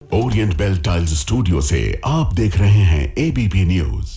Orient bell tiles studio से आप देख रहे हैं एबीपी न्यूज।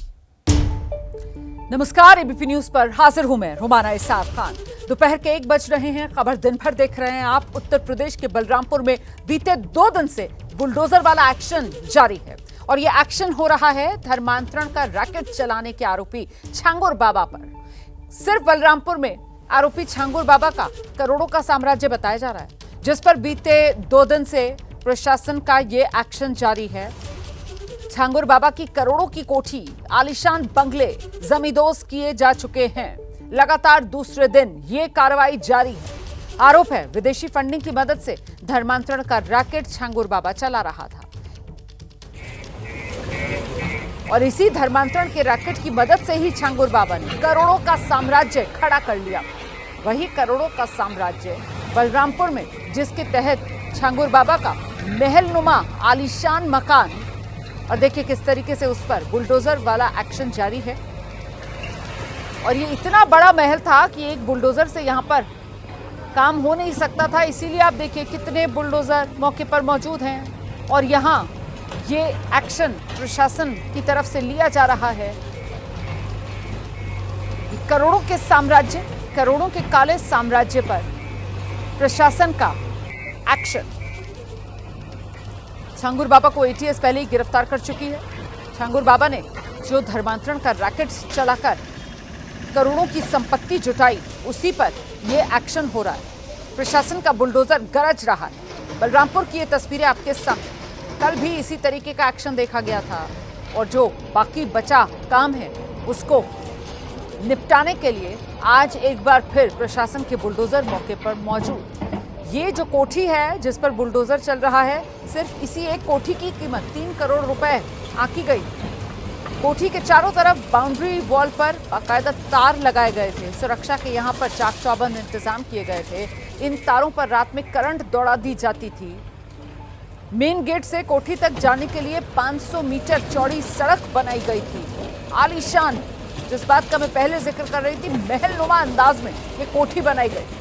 नमस्कार, एबीपी न्यूज पर हाजिर हूं मैं रुमाना इसाफ खान। दोपहर के 1 बज रहे हैं। खबर दिन भर देख रहे हैं आप। उत्तर प्रदेश के बलरामपुर में बीते 2 दिन से बुलडोजर वाला एक्शन जारी है और यह एक्शन हो रहा है धर्मांतरण का रैकेट चलाने के आरोपी छांगुर बाबा पर। सिर्फ बलरामपुर में आरोपी छांगुर बाबा का करोड़ों का साम्राज्य बताया जा रहा है, जिस पर बीते 2 दिन से प्रशासन का ये एक्शन जारी है। छांगुर बाबा की करोड़ों की कोठी, आलीशान बंगले जमींदोज किए जा चुके हैं। लगातार दूसरे दिन ये कार्रवाई जारी है। आरोप है विदेशी फंडिंग की मदद से धर्मांतरण का रैकेट छांगुर बाबा चला रहा था और इसी धर्मांतरण के रैकेट की मदद से ही छांगुर बाबा ने करोड़ों का साम्राज्य खड़ा कर लिया। वही करोड़ों का साम्राज्य बलरामपुर में, जिसके तहत छांगुर बाबा का महलनुमा आलीशान मकान, और देखिए किस तरीके से उस पर बुलडोजर वाला एक्शन जारी है। और ये इतना बड़ा महल था कि एक बुलडोजर से यहाँ पर काम हो नहीं सकता था, इसीलिए आप देखिए कितने बुलडोजर मौके पर मौजूद हैं और यहाँ ये एक्शन प्रशासन की तरफ से लिया जा रहा है। करोड़ों के साम्राज्य, करोड़ों के काले साम्राज्य पर प्रशासन का एक्शन। छांगुर बाबा को एटीएस पहले ही गिरफ्तार कर चुकी है। छांगुर बाबा ने जो धर्मांतरण का रैकेट चलाकर करोड़ों की संपत्ति जुटाई, उसी पर यह एक्शन हो रहा है। प्रशासन का बुलडोजर गरज रहा है। बलरामपुर की ये तस्वीरें आपके सामने। कल भी इसी तरीके का एक्शन देखा गया था और जो बाकी बचा काम है उसको निपटाने के लिए आज एक बार फिर प्रशासन के बुलडोजर मौके पर मौजूद। ये जो कोठी है जिस पर बुलडोजर चल रहा है, सिर्फ इसी एक कोठी की कीमत 3 करोड़ रुपए आंकी गई। कोठी के चारों तरफ बाउंड्री वॉल पर बाकायदा तार लगाए गए थे। सुरक्षा के यहाँ पर चाक चौबंद इंतजाम किए गए थे। इन तारों पर रात में करंट दौड़ा दी जाती थी। मेन गेट से कोठी तक जाने के लिए 500 मीटर चौड़ी सड़क बनाई गई थी। आलीशान, जिस बात का मैं पहले जिक्र कर रही थी, महलनुमा अंदाज में ये कोठी बनाई गई।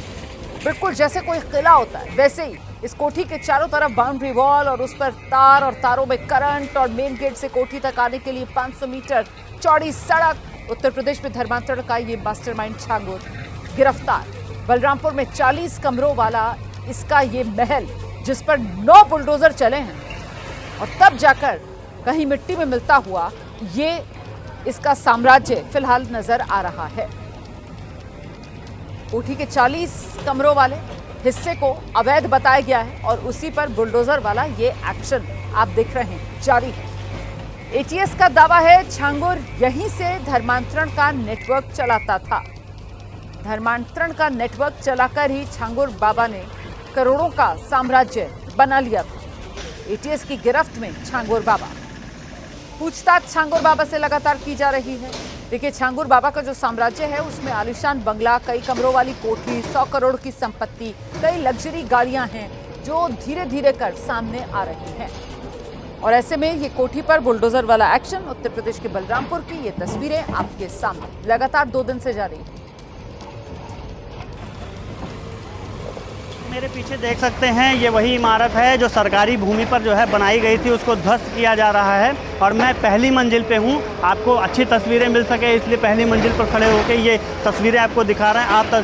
बिल्कुल जैसे कोई किला होता है वैसे ही इस कोठी के चारों तरफ बाउंड्री वॉल और उस पर तार और तारों में करंट, और मेन गेट से कोठी तक आने के लिए 500 मीटर चौड़ी सड़क। उत्तर प्रदेश में धर्मांतरण का ये मास्टरमाइंड छांगुर गिरफ्तार। बलरामपुर में 40 कमरों वाला इसका ये महल, जिस पर 9 बुलडोजर चले हैं और तब जाकर कहीं मिट्टी में मिलता हुआ ये इसका साम्राज्य फिलहाल नजर आ रहा है। कोठी के 40 कमरों वाले हिस्से को अवैध बताया गया है और उसी पर बुलडोजर वाला ये एक्शन आप देख रहे हैं जारी है। एटीएस का दावा है छांगुर यहीं से धर्मांतरण का नेटवर्क चलाता था। धर्मांतरण का नेटवर्क चलाकर ही छांगुर बाबा ने करोड़ों का साम्राज्य बना लिया था। एटीएस की गिरफ्त में छांगुर बाबा। पूछताछ छांगुर बाबा से लगातार की जा रही है। देखिए, छांगुर बाबा का जो साम्राज्य है उसमें आलीशान बंगला, कई कमरों वाली कोठी, 100 करोड़ की संपत्ति, कई लग्जरी गाड़ियां हैं जो धीरे धीरे कर सामने आ रही हैं। और ऐसे में ये कोठी पर बुलडोजर वाला एक्शन, उत्तर प्रदेश के बलरामपुर की ये तस्वीरें आपके सामने लगातार 2 दिन से जारी है। मेरे पीछे देख सकते हैं, ये वही इमारत है जो सरकारी भूमि पर जो है बनाई गई थी, उसको ध्वस्त किया जा रहा है। और मैं पहली मंजिल पे हूँ। आपको अच्छी तस्वीरें मिल सके इसलिए पहली मंजिल पर खड़े होकर ये तस्वीरें आपको दिखा रहे हैं। आप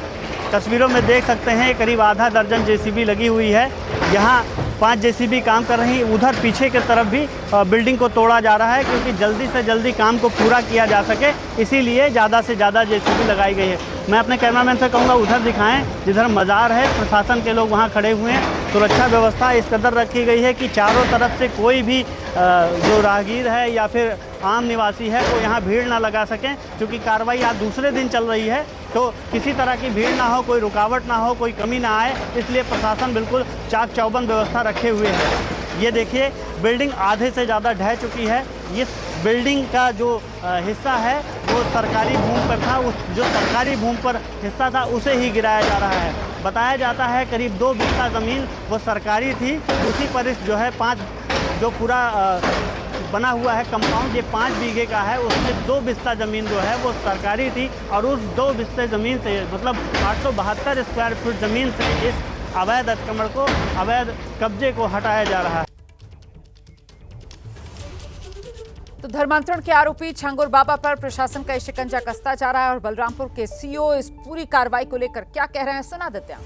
तस्वीरों में देख सकते हैं करीब आधा दर्जन जेसीबी लगी हुई है। यहाँ 5 जेसीबी काम कर रही। उधर पीछे की तरफ भी बिल्डिंग को तोड़ा जा रहा है क्योंकि जल्दी से जल्दी काम को पूरा किया जा सके, इसीलिए ज़्यादा से ज़्यादा जेसीबी लगाई गई है। मैं अपने कैमरामैन से कहूँगा उधर दिखाएं, जिधर मज़ार है। प्रशासन के लोग वहाँ खड़े हुए हैं। सुरक्षा व्यवस्था इस कदर रखी गई है कि चारों तरफ से कोई भी जो राहगीर है या फिर आम निवासी है वो यहाँ भीड़ ना लगा सकें, क्योंकि कार्रवाई आज दूसरे दिन चल रही है, तो किसी तरह की भीड़ ना हो, कोई रुकावट ना हो, कोई कमी ना आए, इसलिए प्रशासन बिल्कुल चाक चौबंद व्यवस्था रखे हुए है। ये देखिए, बिल्डिंग आधे से ज़्यादा ढह चुकी है। इस बिल्डिंग का जो हिस्सा है वो सरकारी भूमि पर था। उस जो सरकारी भूमि पर हिस्सा था उसे ही गिराया जा रहा है। बताया जाता है करीब 2 बीघा ज़मीन वो सरकारी थी, उसी पर इस जो है 5 जो पूरा बना हुआ है कंपाउंड, ये 5 बीघे का है। उसमें 2 बिस्सा ज़मीन जो है वो सरकारी थी और उस 2 बिस्से ज़मीन से मतलब 872 स्क्वायर फीट ज़मीन से इस अवैध अतिक्रमण को, अवैध कब्जे को हटाया जा रहा है। तो धर्मांतरण के आरोपी छांगुर बाबा पर प्रशासन का शिकंजा कसता जा रहा है और बलरामपुर के सीओ इस पूरी कार्रवाई को लेकर क्या कह रहे हैं, सुना देते हैं।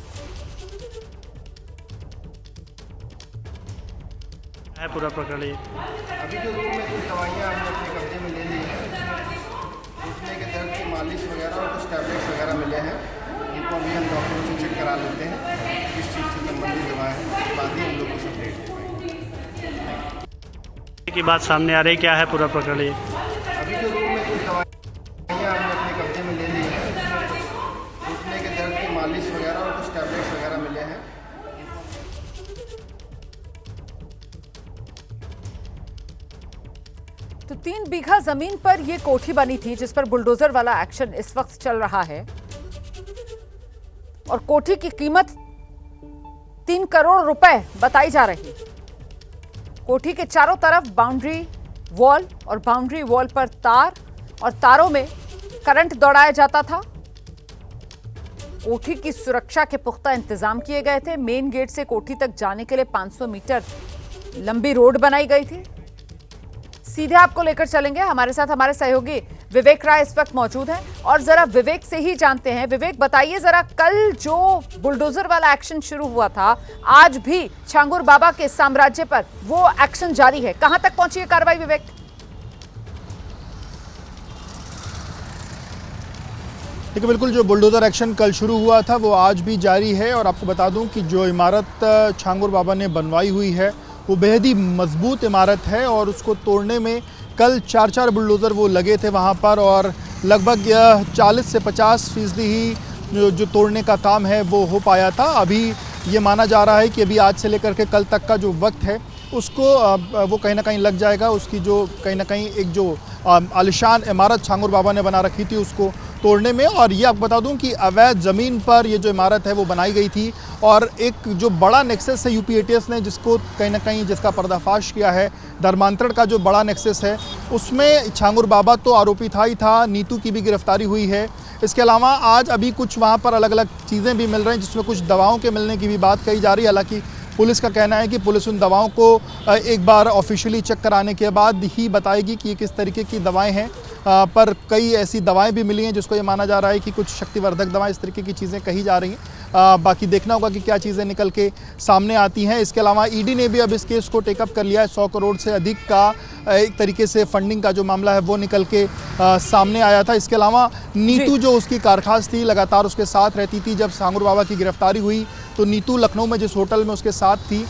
पूरा पकड़ लिए। अभी जो रूम में कुछ दवाइयाँ हमने अपने कब्जे में ले ली हैं, घुटने के दर्द की मालिश वगैरह और कुछ टैबलेट्स वगैरह मिले हैं। इनको अभी हम डॉक्टरों से चेक करा लेते हैं किस चीज़ से संबंधित दवाएँ हैं, उसके बाद ही हम लोग को सेपरेट कर पाएंगे। की बात सामने आ रही, क्या है पूरा पकड़ लिए। अभी जो रूम में कुछ दवाइयाँ हमने अपने कब्जे में ले ली हैं, घुटने के दर्द की मालिश वगैरह और कुछ टैबलेट्स वगैरह मिले हैं। तो 3 बीघा जमीन पर यह कोठी बनी थी जिस पर बुलडोजर वाला एक्शन इस वक्त चल रहा है और कोठी की कीमत 3 करोड़ रुपए बताई जा रही। कोठी के चारों तरफ बाउंड्री वॉल और बाउंड्री वॉल पर तार और तारों में करंट दौड़ाया जाता था। कोठी की सुरक्षा के पुख्ता इंतजाम किए गए थे। मेन गेट से कोठी तक जाने के लिए 500 मीटर लंबी रोड बनाई गई थी। सीधे आपको लेकर चलेंगे, हमारे साथ हमारे सहयोगी विवेक राय इस वक्त मौजूद हैं और जरा विवेक से ही जानते हैं। विवेक, बताइए जरा, कल जो बुलडोजर वाला एक्शन शुरू हुआ था, आज भी छांगुर बाबा के साम्राज्य पर वो एक्शन जारी है, कहां तक पहुंची है कार्रवाई विवेक? देखिए, बिल्कुल जो बुलडोजर एक्शन कल शुरू हुआ था वो आज भी जारी है और आपको बता दूं कि जो इमारत छांगुर बाबा ने बनवाई हुई है वो बेहद ही मजबूत इमारत है और उसको तोड़ने में कल 4 बुलडोज़र वो लगे थे वहाँ पर और लगभग 40 से 50% ही जो तोड़ने का काम है वो हो पाया था। अभी ये माना जा रहा है कि अभी आज से लेकर के कल तक का जो वक्त है उसको वो कहीं ना कहीं लग जाएगा। उसकी जो कहीं ना कहीं एक जो आलिशान इमारत छांगुर बाबा ने बना रखी थी उसको तोड़ने में। और ये आपको बता दूं कि अवैध ज़मीन पर ये जो इमारत है वो बनाई गई थी और एक जो बड़ा नेक्सस है यूपी एटीएस ने जिसको कहीं ना कहीं जिसका पर्दाफाश किया है, धर्मांतरण का जो बड़ा नेक्सस है उसमें छांगुर बाबा तो आरोपी था ही था, नीतू की भी गिरफ्तारी हुई है। इसके अलावा आज अभी कुछ वहाँ पर अलग अलग चीज़ें भी मिल रही हैं जिसमें कुछ दवाओं के मिलने की भी बात कही जा रही है। हालांकि पुलिस का कहना है कि पुलिस उन दवाओं को एक बार ऑफिशियली चेक कराने के बाद ही बताएगी कि ये किस तरीके की दवाएं हैं। पर कई ऐसी दवाएं भी मिली हैं जिसको ये माना जा रहा है कि कुछ शक्तिवर्धक दवाएं, इस तरीके की चीज़ें कही जा रही हैं। बाकी देखना होगा कि क्या चीज़ें निकल के सामने आती हैं। इसके अलावा ईडी ने भी अब इस केस को टेकअप कर लिया है। 100 करोड़ से अधिक का एक तरीके से फंडिंग का जो मामला है वो निकल के सामने आया था। इसके अलावा नीतू जो उसकी कारखास थी, लगातार उसके साथ रहती थी। जब छांगुर बाबा की गिरफ्तारी हुई तो नीतू लखनऊ में जिस होटल में उसके साथ थी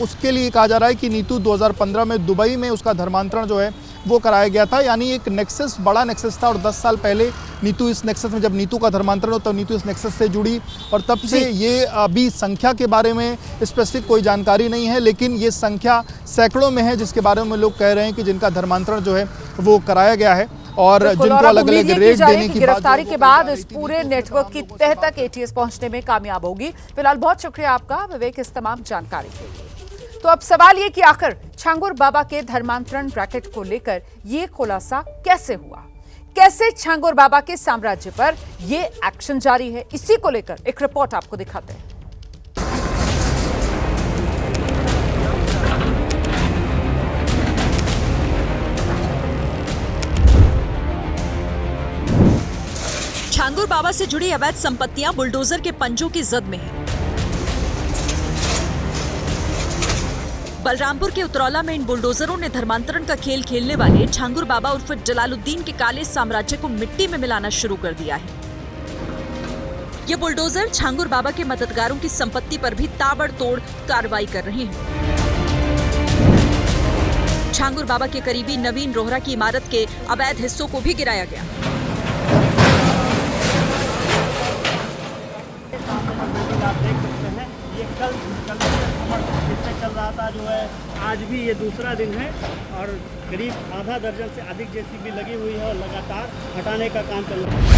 उसके लिए कहा जा रहा है कि नीतू 2015 में दुबई में उसका धर्मांतरण जो है वो कराया गया था। यानी एक नेक्सस, बड़ा नेक्सस था और 10 साल पहले नीतू इस नेक्सस में, जब नीतू का धर्मांतरण हो तब नीतू इस नेक्सस से जुड़ी और तब से ये अभी संख्या के बारे में स्पेसिफिक कोई जानकारी नहीं है, लेकिन ये संख्या सैकड़ों में है जिसके बारे में लोग कह रहे हैं कि जिनका धर्मांतरण जो है वो कराया गया है और जिनको अलग अलग रेट देने की गिरफ्तारी के बाद इस पूरे नेटवर्क की तह तक एटीएस पहुंचने में कामयाब होगी। फिलहाल बहुत शुक्रिया आपका विवेक इस तमाम जानकारी के लिए। तो अब सवाल ये कि आखिर छांगुर बाबा के धर्मांतरण रैकेट को लेकर ये खुलासा कैसे हुआ, कैसे छांगुर बाबा के साम्राज्य पर ये एक्शन जारी है, इसी को लेकर एक रिपोर्ट आपको दिखाते हैं। छांगुर बाबा से जुड़ी अवैध संपत्तियां बुलडोजर के पंजों की जद में है। बलरामपुर के उतरौला में इन बुलडोजरों ने धर्मांतरण का खेल खेलने वाले छांगुर बाबा उर्फ जलालुद्दीन के काले साम्राज्य को मिट्टी में मिलाना शुरू कर दिया है। ये बुलडोजर छांगुर बाबा के मददगारों की संपत्ति पर भी ताबड़तोड़ कार्रवाई कर रहे हैं। छांगुर बाबा के करीबी नवीन रोहरा की इमारत के अवैध हिस्सों को भी गिराया गया। आप देख सकते हैं ये कल इससे चल रहा था जो है, आज भी ये दूसरा दिन है और करीब आधा दर्जन से अधिक जेसीबी लगी हुई है और लगातार हटाने का काम चल रहा है।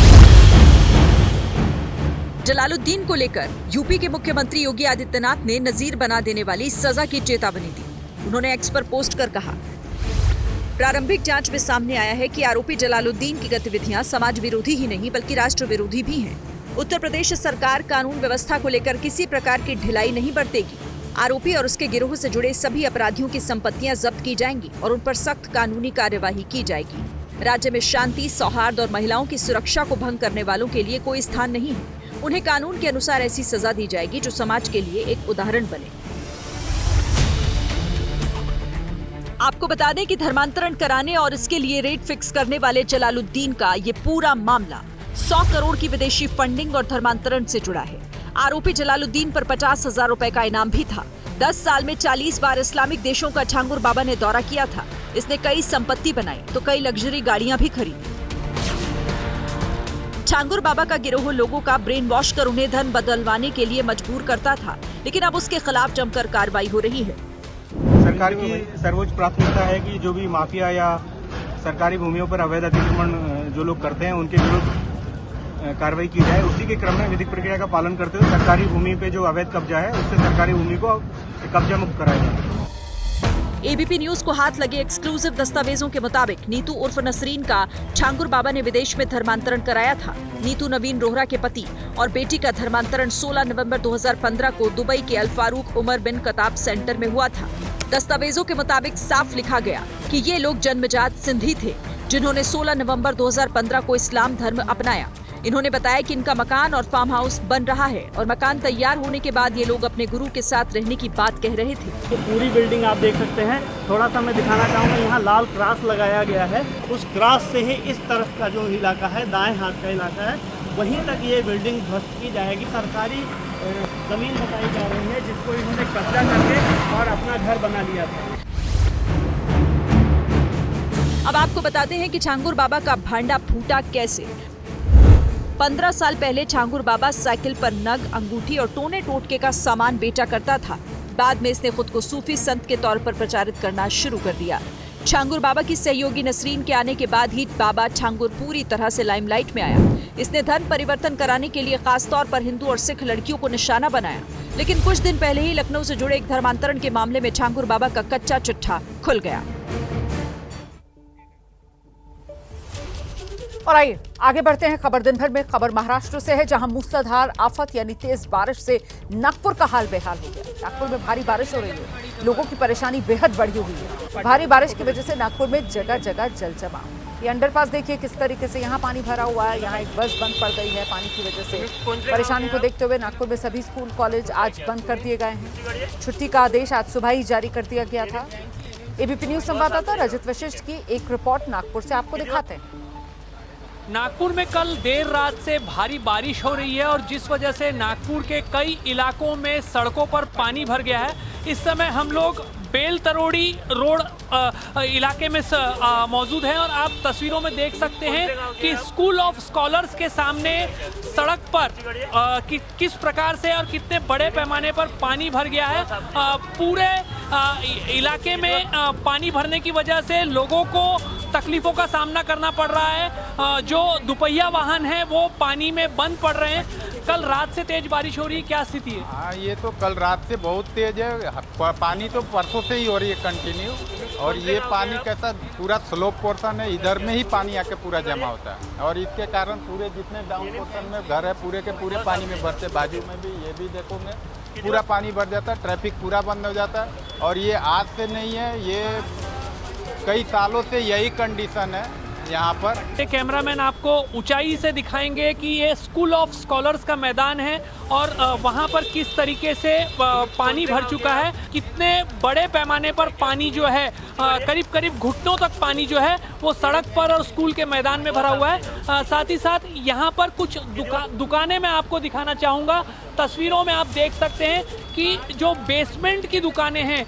जलालुद्दीन को लेकर यूपी के मुख्यमंत्री योगी आदित्यनाथ ने नजीर बना देने वाली सजा की चेतावनी दी। उन्होंने एक्स पर पोस्ट कर कहा, प्रारंभिक जांच में सामने आया है कि आरोपी जलालुद्दीन की गतिविधियां समाज विरोधी ही नहीं बल्कि राष्ट्र विरोधी भी हैं। उत्तर प्रदेश सरकार कानून व्यवस्था को लेकर किसी प्रकार की ढिलाई नहीं बरतेगी। आरोपी और उसके गिरोह से जुड़े सभी अपराधियों की संपत्तियां जब्त की जाएंगी और उन पर सख्त कानूनी कार्यवाही की जाएगी। राज्य में शांति, सौहार्द और महिलाओं की सुरक्षा को भंग करने वालों के लिए कोई स्थान नहीं है। उन्हें कानून के अनुसार ऐसी सजा दी जाएगी जो समाज के लिए एक उदाहरण बने। आपको बता दें कि धर्मांतरण कराने और इसके लिए रेट फिक्स करने वाले जलालुद्दीन का ये पूरा मामला 100 करोड़ की विदेशी फंडिंग और धर्मांतरण से जुड़ा है। आरोपी जलालुद्दीन पर 50,000 रुपए का इनाम भी था। 10 साल में 40 बार इस्लामिक देशों का छांगुर बाबा ने दौरा किया था। इसने कई संपत्ति बनाई तो कई लग्जरी गाड़ियां भी खरीदी। छांगुर बाबा का गिरोह लोगों का ब्रेन वॉश कर उन्हें धन बदलवाने के लिए मजबूर करता था, लेकिन अब उसके खिलाफ जमकर कार्रवाई हो रही है। सरकार की सर्वोच्च प्राथमिकता है कि जो भी माफिया या सरकारी भूमियों पर अवैध अतिक्रमण जो लोग करते हैं उनके विरुद्ध कार्रवाई की जाए। उसी के क्रम में विधिक प्रक्रिया का पालन करते हुए सरकारी भूमि पे जो अवैध कब्जा है उससे सरकारी भूमि को कब्जा मुक्त कराया जाए। एबीपी न्यूज को हाथ लगे एक्सक्लूसिव दस्तावेजों के मुताबिक नीतू उर्फ नसरीन का छांगुर बाबा ने विदेश में धर्मांतरण कराया था। नीतू नवीन रोहरा के पति और बेटी का धर्मांतरण 16 नवंबर 2015 को दुबई के अल फारूक उमर बिन कताब सेंटर में हुआ था। दस्तावेजों के मुताबिक साफ लिखा गया कि ये लोग जन्मजात सिंधी थे जिन्होंने 16 नवंबर 2015 को इस्लाम धर्म अपनाया। इन्होंने बताया कि इनका मकान और फार्म हाउस बन रहा है और मकान तैयार होने के बाद ये लोग अपने गुरु के साथ रहने की बात कह रहे थे। तो पूरी बिल्डिंग आप देख सकते हैं। थोड़ा सा मैं दिखाना चाहूँगा, यहाँ लाल क्रॉस लगाया गया है। उस क्रॉस से ही इस तरफ का जो इलाका है, दाएं हाथ का इलाका है, वहीं तक ये बिल्डिंग ध्वस्त की जाएगी। सरकारी जमीन बताई जा रही है जिसको इन्होंने कब्जा करके और अपना घर बना लिया था। अब आपको बताते हैं कि छांगुर बाबा का भांडा फूटा कैसे। 15 साल पहले छांगुर बाबा साइकिल पर नग, अंगूठी और टोने टोटके का सामान बेचा करता था। बाद में इसने खुद को सूफी संत के तौर पर प्रचारित करना शुरू कर दिया। छांगुर बाबा की सहयोगी नसरीन के आने के बाद ही बाबा छांगुर पूरी तरह से लाइमलाइट में आया। इसने धर्म परिवर्तन कराने के लिए खास तौर पर हिंदू और सिख लड़कियों को निशाना बनाया। लेकिन कुछ दिन पहले ही लखनऊ से जुड़े एक धर्मांतरण के मामले में छांगुर बाबा का कच्चा चिट्ठा खुल गया। और आइए आगे बढ़ते हैं। खबर दिन भर में खबर महाराष्ट्र से है, जहां मूसलाधार आफत यानी तेज बारिश से नागपुर का हाल बेहाल हो गया। नागपुर में भारी बारिश हो रही है, लोगों की परेशानी बेहद बढ़ी हुई है। भारी बारिश की वजह से नागपुर में जगह जगह जल जमाव। ये अंडरपास देखिए किस तरीके से यहाँ पानी भरा हुआ है। यहाँ एक बस बंद पड़ गई है पानी की वजह से। परेशानी को देखते हुए नागपुर में सभी स्कूल कॉलेज आज बंद कर दिए गए हैं। छुट्टी का आदेश आज सुबह ही जारी कर दिया गया था। एबीपी न्यूज संवाददाता रजत वशिष्ठ की एक रिपोर्ट नागपुर से आपको दिखाते हैं। नागपुर में कल देर रात से भारी बारिश हो रही है और जिस वजह से नागपुर के कई इलाकों में सड़कों पर पानी भर गया है। इस समय हम लोग बेल तरोड़ी रोड इलाके में मौजूद हैं और आप तस्वीरों में देख सकते हैं कि स्कूल ऑफ स्कॉलर्स के सामने सड़क पर किस प्रकार से और कितने बड़े पैमाने पर पानी भर गया है। पूरे इलाके में पानी भरने की वजह से लोगों को तकलीफों का सामना करना पड़ रहा है। जो दुपहिया वाहन हैं वो पानी में बंद पड़ रहे हैं। कल रात से तेज बारिश हो रही है, क्या स्थिति है? हाँ, ये तो कल रात से बहुत तेज है। पानी तो परसों से ही हो रही है कंटिन्यू। और ये पानी कैसा पूरा स्लोप पोर्शन है, इधर में ही पानी आके पूरा जमा होता है और इसके कारण पूरे जितने डाउन पोर्शन में घर है पूरे के पूरे पानी में भरते। बाजू में भी ये भी देखोगे पूरा पानी भर जाता है, ट्रैफिक पूरा बंद हो जाता है। और ये आज से नहीं है, ये कई सालों से यही कंडीशन है यहाँ पर। कैमरामैन आपको ऊंचाई से दिखाएंगे कि ये स्कूल ऑफ स्कॉलर्स का मैदान है और वहाँ पर किस तरीके से पानी भर चुका है। कितने बड़े पैमाने पर पानी जो है करीब करीब घुटनों तक पानी जो है वो सड़क पर और स्कूल के मैदान में भरा हुआ है। साथ ही साथ यहाँ पर कुछ दुकानें मैं आपको दिखाना चाहूँगा। तस्वीरों में आप देख सकते हैं कि जो बेसमेंट की दुकानें हैं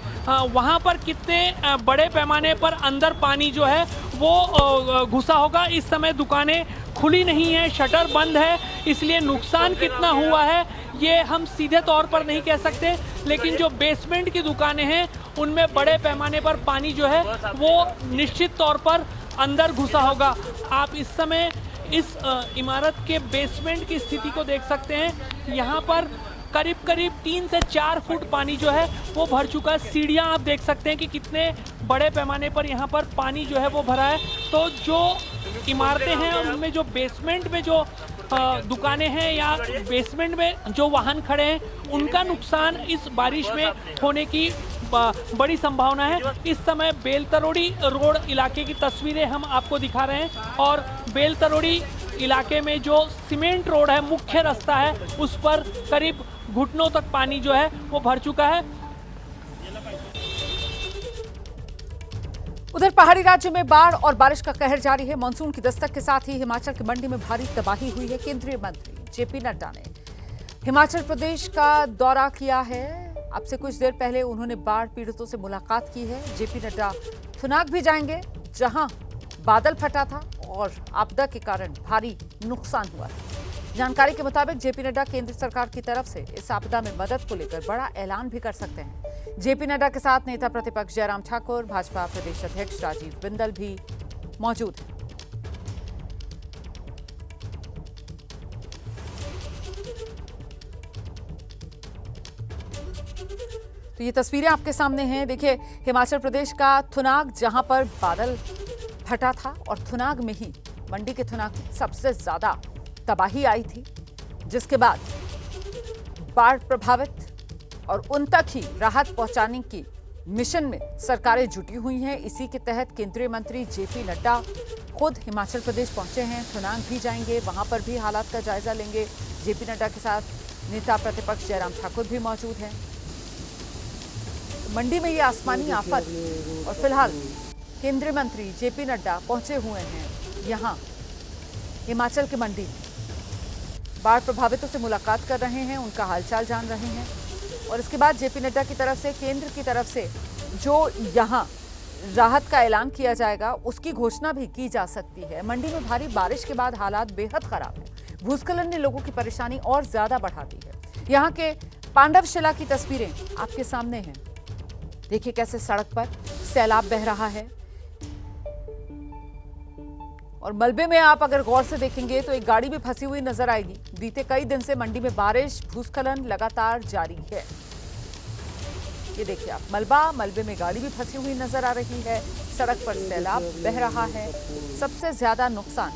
वहाँ पर कितने बड़े पैमाने पर अंदर पानी जो है वो घुसा होगा। इस समय दुकानें खुली नहीं है, शटर बंद है, इसलिए नुकसान कितना हुआ है ये हम सीधे तौर पर नहीं कह सकते। लेकिन जो बेसमेंट की दुकानें हैं उनमें बड़े पैमाने पर पानी जो है वो निश्चित तौर पर अंदर घुसा होगा। आप इस समय इस इमारत के बेसमेंट की स्थिति को देख सकते हैं। यहाँ पर करीब करीब 3 से 4 फुट पानी जो है वो भर चुका है। सीढ़ियाँ आप देख सकते हैं कि कितने बड़े पैमाने पर यहाँ पर पानी जो है वो भरा है। तो जो इमारतें हैं और उनमें जो बेसमेंट में जो दुकानें हैं या बेसमेंट में जो वाहन खड़े हैं, उनका नुकसान इस बारिश में होने की बड़ी संभावना है। इस समय बेलतरोड़ी रोड इलाके की तस्वीरें हम आपको दिखा रहे हैं और बेलतरोड़ी इलाके में जो सीमेंट रोड है, मुख्य रास्ता है, उस पर करीब घुटनों तक पानी जो है वो भर चुका है। उधर पहाड़ी राज्य में बाढ़ और बारिश का कहर जारी है। मानसून की दस्तक के साथ ही हिमाचल की मंडी में भारी तबाही हुई है। केंद्रीय मंत्री जेपी नड्डा ने हिमाचल प्रदेश का दौरा किया है। अब से कुछ देर पहले उन्होंने बाढ़ पीड़ितों से मुलाकात की है। जेपी नड्डा थुनाग भी जाएंगे, जहां बादल फटा था और आपदा के कारण भारी नुकसान हुआ है। जानकारी के मुताबिक जेपी नड्डा केंद्र सरकार की तरफ से इस आपदा में मदद को लेकर बड़ा ऐलान भी कर सकते हैं। जेपी नड्डा के साथ नेता प्रतिपक्ष जयराम ठाकुर, भाजपा प्रदेश अध्यक्ष राजीव बिंदल भी मौजूद हैं। तो ये तस्वीरें आपके सामने हैं। देखिए, हिमाचल प्रदेश का थुनाग, जहां पर बादल फटा था और थुनाग में ही, मंडी के थुनाग में सबसे ज्यादा तबाही आई थी, जिसके बाद बाढ़ प्रभावित और उन तक ही राहत पहुंचाने की मिशन में सरकारें जुटी हुई हैं। इसी के तहत केंद्रीय मंत्री जेपी नड्डा खुद हिमाचल प्रदेश पहुंचे हैं। थुनाग भी जाएंगे, वहां पर भी हालात का जायजा लेंगे। जेपी नड्डा के साथ नेता प्रतिपक्ष जयराम ठाकुर भी मौजूद हैं। मंडी में ये आसमानी आफत, और फिलहाल केंद्रीय मंत्री जेपी नड्डा पहुंचे हुए हैं यहां हिमाचल के मंडी। बाढ़ प्रभावितों से मुलाकात कर रहे हैं, उनका हालचाल जान रहे हैं और इसके बाद जेपी नड्डा की तरफ से, केंद्र की तरफ से जो यहां राहत का ऐलान किया जाएगा, उसकी घोषणा भी की जा सकती है। मंडी में भारी बारिश के बाद हालात बेहद खराब है। भूस्खलन ने लोगों की परेशानी और ज्यादा बढ़ा दी है। यहां के पांडवशिला की तस्वीरें आपके सामने हैं। देखिए कैसे सड़क पर सैलाब बह रहा है और मलबे में आप अगर गौर से देखेंगे तो एक गाड़ी भी फंसी हुई नजर आएगी। बीते कई दिन से मंडी में बारिश, भूस्खलन लगातार जारी है। ये देखिए आप, मलबे में गाड़ी भी फंसी हुई नजर आ रही है। सड़क पर सैलाब बह रहा है। सबसे ज्यादा नुकसान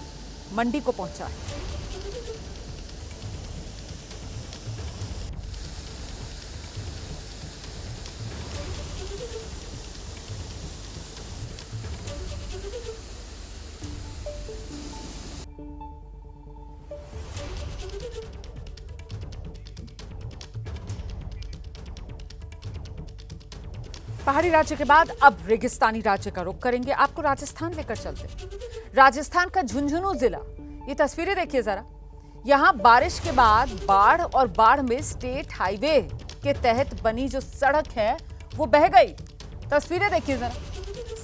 मंडी को पहुंचा है। पहाड़ी राज्य के बाद अब रेगिस्तानी राज्य का रुख करेंगे। आपको राजस्थान लेकर चलते हैं। राजस्थान का झुंझुनू जिला, ये तस्वीरें देखिए जरा। यहां बारिश के बाद बाढ़ और बाढ़ में स्टेट हाईवे के तहत बनी जो सड़क है वो बह गई। तस्वीरें देखिए जरा।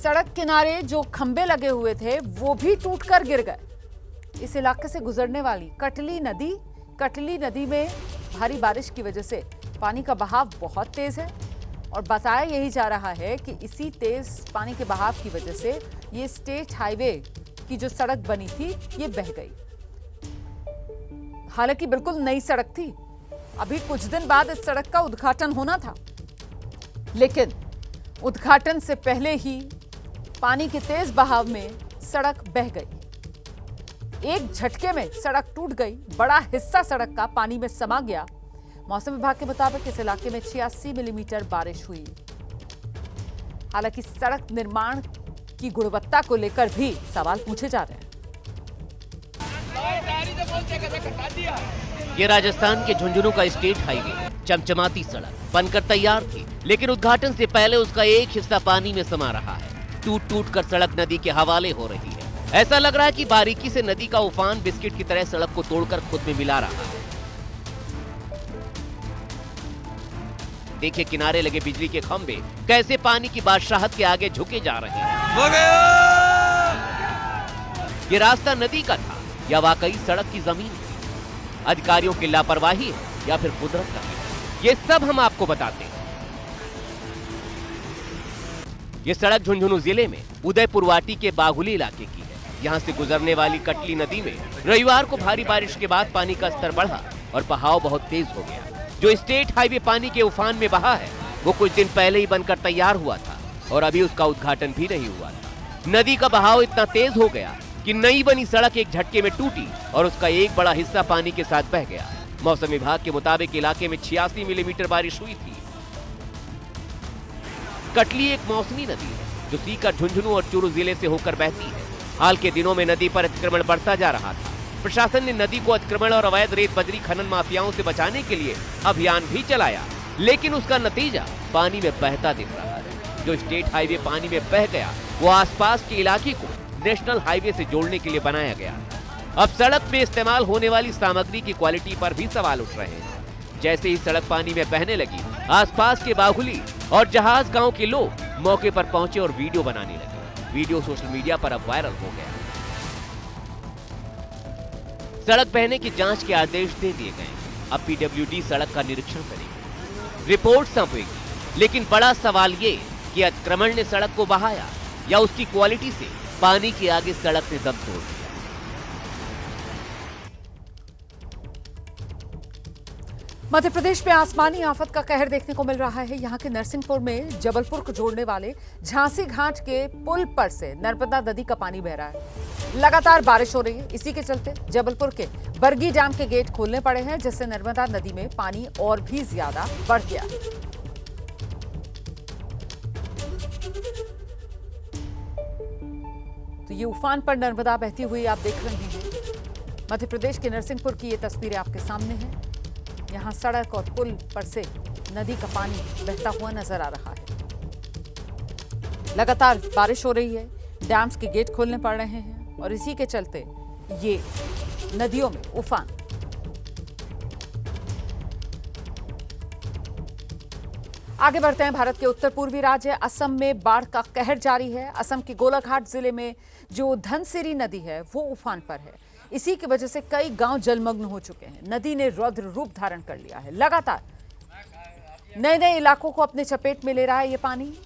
सड़क किनारे जो खंबे लगे हुए थे वो भी टूटकर गिर गए। इस इलाके से गुजरने वाली कटली नदी में भारी बारिश की वजह से पानी का बहाव बहुत तेज है और बताया यही जा रहा है कि इसी तेज पानी के बहाव की वजह से ये स्टेट हाईवे की जो सड़क बनी थी ये बह गई। हालांकि बिल्कुल नई सड़क थी, अभी कुछ दिन बाद इस सड़क का उद्घाटन होना था, लेकिन उद्घाटन से पहले ही पानी के तेज बहाव में सड़क बह गई। एक झटके में सड़क टूट गई। बड़ा हिस्सा सड़क का पानी में समा गया। मौसम विभाग के मुताबिक इस इलाके में 86 मिलीमीटर बारिश हुई। हालांकि सड़क निर्माण की गुणवत्ता को लेकर भी सवाल पूछे जा रहे हैं। ये राजस्थान के झुंझुनू का स्टेट हाईवे चमचमाती सड़क बनकर तैयार थी, लेकिन उद्घाटन से पहले उसका एक हिस्सा पानी में समा रहा है। टूट कर सड़क नदी के हवाले हो रही है। ऐसा लग रहा है कि बारीकी से नदी का उफान बिस्किट की तरह सड़क को तोड़कर खुद में मिला रहा है। देखिए किनारे लगे बिजली के खंभे कैसे पानी की बादशाहत के आगे झुके जा रहे हैं। ये रास्ता नदी का था या वाकई सड़क की जमीन थी? अधिकारियों की लापरवाही है या फिर कुदरत का है? ये सब हम आपको बताते हैं। ये सड़क झुंझुनू जिले में उदयपुरवाटी के बागुली इलाके की है। यहाँ से गुजरने वाली कटली नदी में रविवार को भारी बारिश के बाद पानी का स्तर बढ़ा और बहाव बहुत तेज हो गया। जो स्टेट हाईवे पानी के उफान में बहा है वो कुछ दिन पहले ही बनकर तैयार हुआ था और अभी उसका उद्घाटन भी नहीं हुआ था। नदी का बहाव इतना तेज हो गया कि नई बनी सड़क एक झटके में टूटी और उसका एक बड़ा हिस्सा पानी के साथ बह गया। मौसम विभाग के मुताबिक इलाके में 86 मिलीमीटर बारिश हुई थी। कटली एक मौसमी नदी है जो सीकर, झुंझुनू और चूरू जिले से होकर बहती है। हाल के दिनों में नदी पर अतिक्रमण बढ़ता जा रहा था। प्रशासन ने नदी को अतिक्रमण और अवैध रेत बजरी खनन माफियाओं से बचाने के लिए अभियान भी चलाया, लेकिन उसका नतीजा पानी में बहता दिख रहा है। जो स्टेट हाईवे पानी में बह गया वो आसपास के इलाके को नेशनल हाईवे से जोड़ने के लिए बनाया गया। अब सड़क में इस्तेमाल होने वाली सामग्री की क्वालिटी पर भी सवाल उठ रहे हैं। जैसे ही सड़क पानी में बहने लगी, आसपास के बाहुली और जहाज गांव के लोग मौके पर पहुंचे और वीडियो बनाने लगे। वीडियो सोशल मीडिया पर अब वायरल हो गया। सड़क बहने की जांच के आदेश दे दिए गए। अब पीडब्ल्यूडी सड़क का निरीक्षण करेगी, रिपोर्ट सौंपेगी। लेकिन बड़ा सवाल ये कि अतिक्रमण ने सड़क को बहाया या उसकी क्वालिटी से पानी के आगे सड़क ने दम तोड़ दिया। मध्य प्रदेश में आसमानी आफत का कहर देखने को मिल रहा है। यहाँ के नरसिंहपुर में जबलपुर को जोड़ने वाले झांसी घाट के पुल पर से नर्मदा नदी का पानी बह रहा है। लगातार बारिश हो रही है। इसी के चलते जबलपुर के बरगी डैम के गेट खोलने पड़े हैं, जिससे नर्मदा नदी में पानी और भी ज्यादा बढ़ गया है। तो ये उफान पर नर्मदा बहती हुई आप देख रहे हैं। मध्य प्रदेश के नरसिंहपुर की ये तस्वीरें आपके सामने हैं। यहाँ सड़क और पुल पर से नदी का पानी बहता हुआ नजर आ रहा है। लगातार बारिश हो रही है, डैम्स के गेट खोलने पड़ रहे हैं और इसी के चलते ये नदियों में उफान। आगे बढ़ते हैं। भारत के उत्तर पूर्वी राज्य असम में बाढ़ का कहर जारी है। असम के गोलाघाट जिले में जो धनसिरी नदी है वो उफान पर है। इसी की वजह से कई गांव जलमग्न हो चुके हैं। नदी ने रौद्र रूप धारण कर लिया है। लगातार नए नए इलाकों को अपने चपेट में ले रहा है ये पानी।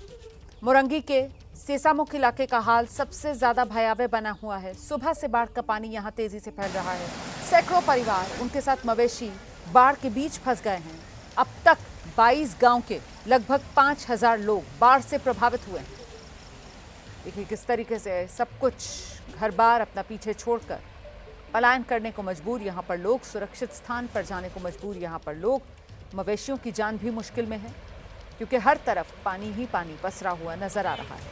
मोरंगी के सेसामुख इलाके का हाल सबसे ज्यादा भयावह बना हुआ है। सुबह से बाढ़ का पानी यहां तेजी से फैल रहा है। सैकड़ों परिवार, उनके साथ मवेशी बाढ़ के बीच फंस गए हैं। अब तक 22 गांव के लगभग 5000 लोग बाढ़ से प्रभावित हुए हैं। देखिए किस तरीके से सब कुछ घर बार अपना पीछे छोड़कर पलायन करने को मजबूर यहाँ पर लोग, सुरक्षित स्थान पर जाने को मजबूर यहाँ पर लोग। मवेशियों की जान भी मुश्किल में है क्योंकि हर तरफ पानी ही पानी पसरा हुआ नजर आ रहा है।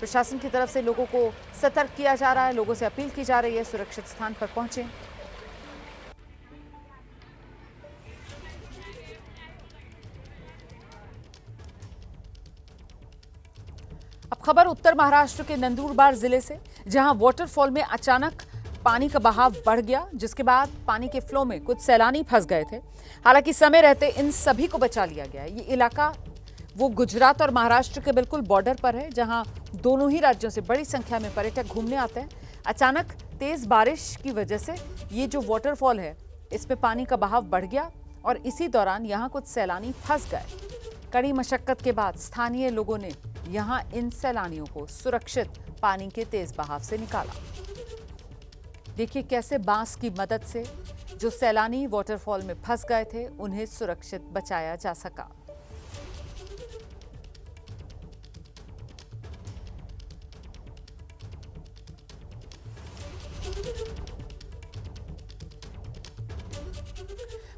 प्रशासन की तरफ से लोगों को सतर्क किया जा रहा है, लोगों से अपील की जा रही है सुरक्षित स्थान पर पहुंचें। अब खबर उत्तर महाराष्ट्र के नंदुरबार जिले से, जहां वाटरफॉल में अचानक पानी का बहाव बढ़ गया, जिसके बाद पानी के फ्लो में कुछ सैलानी फंस गए थे। हालांकि समय रहते इन सभी को बचा लिया गया। ये इलाका वो गुजरात और महाराष्ट्र के बिल्कुल बॉर्डर पर है, जहां दोनों ही राज्यों से बड़ी संख्या में पर्यटक घूमने आते हैं। अचानक तेज बारिश की वजह से ये जो वाटरफॉल है इसमें पानी का बहाव बढ़ गया और इसी दौरान यहाँ कुछ सैलानी फंस गए। कड़ी मशक्कत के बाद स्थानीय लोगों ने यहाँ इन सैलानियों को सुरक्षित पानी के तेज बहाव से निकाला। देखिए कैसे बांस की मदद से जो सैलानी वाटरफॉल में फंस गए थे उन्हें सुरक्षित बचाया जा सका।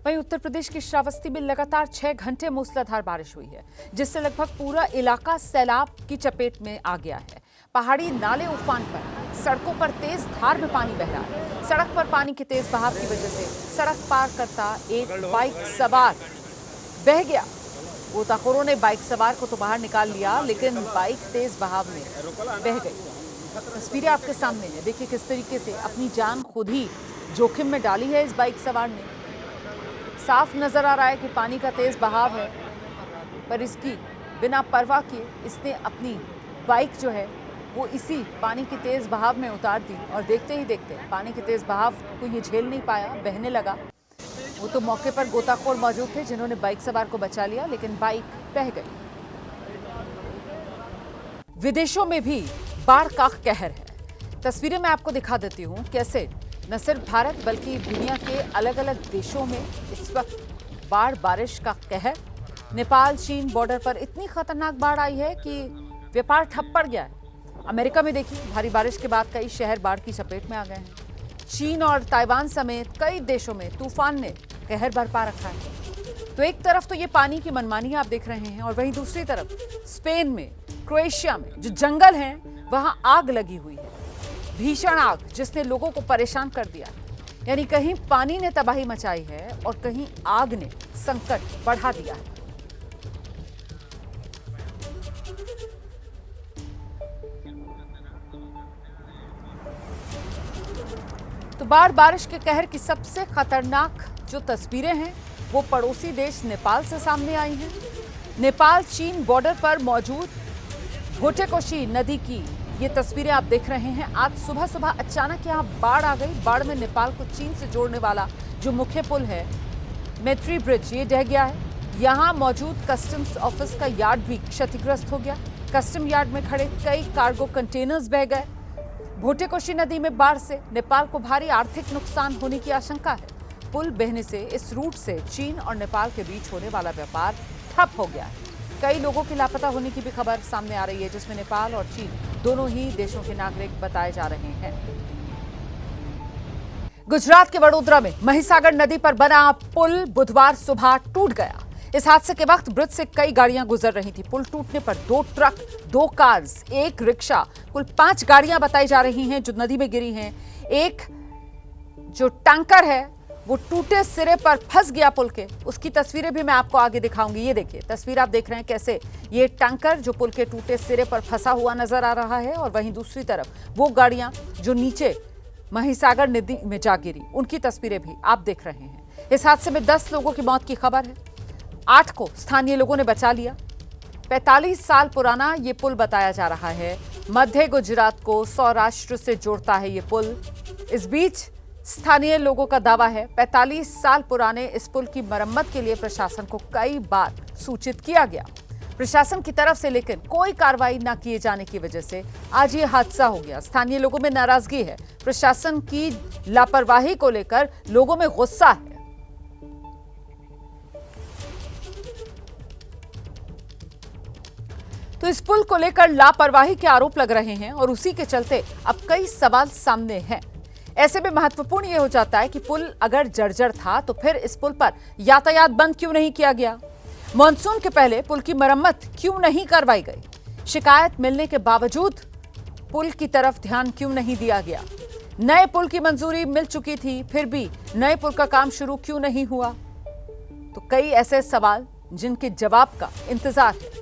वहीं उत्तर प्रदेश के श्रावस्ती में लगातार 6 घंटे मूसलाधार बारिश हुई है, जिससे लगभग पूरा इलाका सैलाब की चपेट में आ गया है। पहाड़ी नाले उफान पर, सड़कों पर तेज धार में पानी बह रहा है। सड़क पर पानी के तेज बहाव की वजह से सड़क पार करता एक बाइक सवार बह गया। गोताखोरों ने बाइक सवार को तो बाहर निकाल लिया, लेकिन बाइक तेज बहाव में बह गई। तस्वीरें आपके सामने है। देखिए किस तरीके से अपनी जान खुद ही जोखिम में डाली है इस बाइक सवार ने। साफ नजर आ रहा है कि पानी का तेज बहाव है, पर इसकी बिना परवाह किए इसने अपनी बाइक जो है वो इसी पानी के तेज बहाव में उतार दी और देखते ही देखते पानी के तेज बहाव को ये झेल नहीं पाया, बहने लगा। वो तो मौके पर गोताखोर मौजूद थे जिन्होंने बाइक सवार को बचा लिया, लेकिन बाइक बह गई। विदेशों में भी बाढ़ का कहर है। तस्वीरें मैं आपको दिखा देती हूँ कैसे न सिर्फ भारत बल्कि दुनिया के अलग अलग देशों में इस वक्त बाढ़ बारिश का कहर। नेपाल चीन बॉर्डर पर इतनी खतरनाक बाढ़ आई है कि व्यापार ठप पड़ गया है। अमेरिका में देखिए, भारी बारिश के बाद कई शहर बाढ़ की चपेट में आ गए हैं। चीन और ताइवान समेत कई देशों में तूफान ने कहर बरपा रखा है। तो एक तरफ तो ये पानी की मनमानी आप देख रहे हैं और वहीं दूसरी तरफ स्पेन में, क्रोएशिया में जो जंगल हैं वहां आग लगी हुई है, भीषण आग जिसने लोगों को परेशान कर दिया। यानी कहीं पानी ने तबाही मचाई है और कहीं आग ने संकट बढ़ा दिया है। तो बारिश के कहर की सबसे खतरनाक जो तस्वीरें हैं वो पड़ोसी देश नेपाल से सामने आई हैं। नेपाल चीन बॉर्डर पर मौजूद भोटेकोशी नदी की ये तस्वीरें आप देख रहे हैं। आज सुबह सुबह अचानक यहाँ बाढ़ आ गई। बाढ़ में नेपाल को चीन से जोड़ने वाला जो मुख्य पुल है मैत्री ब्रिज, ये ढह गया है। यहाँ मौजूद कस्टम्स ऑफिस का यार्ड भी क्षतिग्रस्त हो गया। कस्टम यार्ड में खड़े कई कार्गो कंटेनर्स बह गए। भोटेकोशी नदी में बाढ़ से नेपाल को भारी आर्थिक नुकसान होने की आशंका है। पुल बहने से इस रूट से चीन और नेपाल के बीच होने वाला व्यापार ठप हो गया है। कई लोगों के लापता होने की भी खबर सामने आ रही है, जिसमें नेपाल और चीन दोनों ही देशों के नागरिक बताए जा रहे हैं। गुजरात के वडोदरा में महिसागर नदी पर बना पुल बुधवार सुबह टूट गया। इस हादसे के वक्त ब्रिज से कई गाड़ियां गुजर रही थी। पुल टूटने पर 2 ट्रक, 2 कार्स, 1 रिक्शा, कुल 5 गाड़ियां बताई जा रही हैं जो नदी में गिरी हैं। एक जो टैंकर है वो टूटे सिरे पर फंस गया पुल के। उसकी तस्वीरें भी मैं आपको आगे दिखाऊंगी। ये देखिए तस्वीर आप देख रहे हैं कैसे ये टैंकर जो पुल के टूटे सिरे पर फंसा हुआ नजर आ रहा है और वहीं दूसरी तरफ वो गाड़ियां जो नीचे महिसागर नदी में जा गिरी, उनकी तस्वीरें भी आप देख रहे हैं। इस हादसे में 10 लोगों की मौत की खबर है। 8 को स्थानीय लोगों ने बचा लिया। 45 साल पुराना ये पुल बताया जा रहा है। मध्य गुजरात को सौराष्ट्र से जोड़ता है ये पुल। इस बीच स्थानीय लोगों का दावा है 45 साल पुराने इस पुल की मरम्मत के लिए प्रशासन को कई बार सूचित किया गया, प्रशासन की तरफ से, लेकिन कोई कार्रवाई न किए जाने की वजह से आज ये हादसा हो गया। स्थानीय लोगों में नाराजगी है। प्रशासन की लापरवाही को लेकर लोगों में गुस्सा है। तो इस पुल को लेकर लापरवाही के आरोप लग रहे हैं और उसी के चलते अब कई सवाल सामने हैं। ऐसे में महत्वपूर्ण यह हो जाता है कि पुल अगर जर्जर था तो फिर इस पुल पर यातायात बंद क्यों नहीं किया गया? मॉनसून के पहले पुल की मरम्मत क्यों नहीं करवाई गई? शिकायत मिलने के बावजूद पुल की तरफ ध्यान क्यों नहीं दिया गया? नए पुल की मंजूरी मिल चुकी थी, फिर भी नए पुल का काम शुरू क्यों नहीं हुआ? तो कई ऐसे सवाल जिनके जवाब का इंतजार है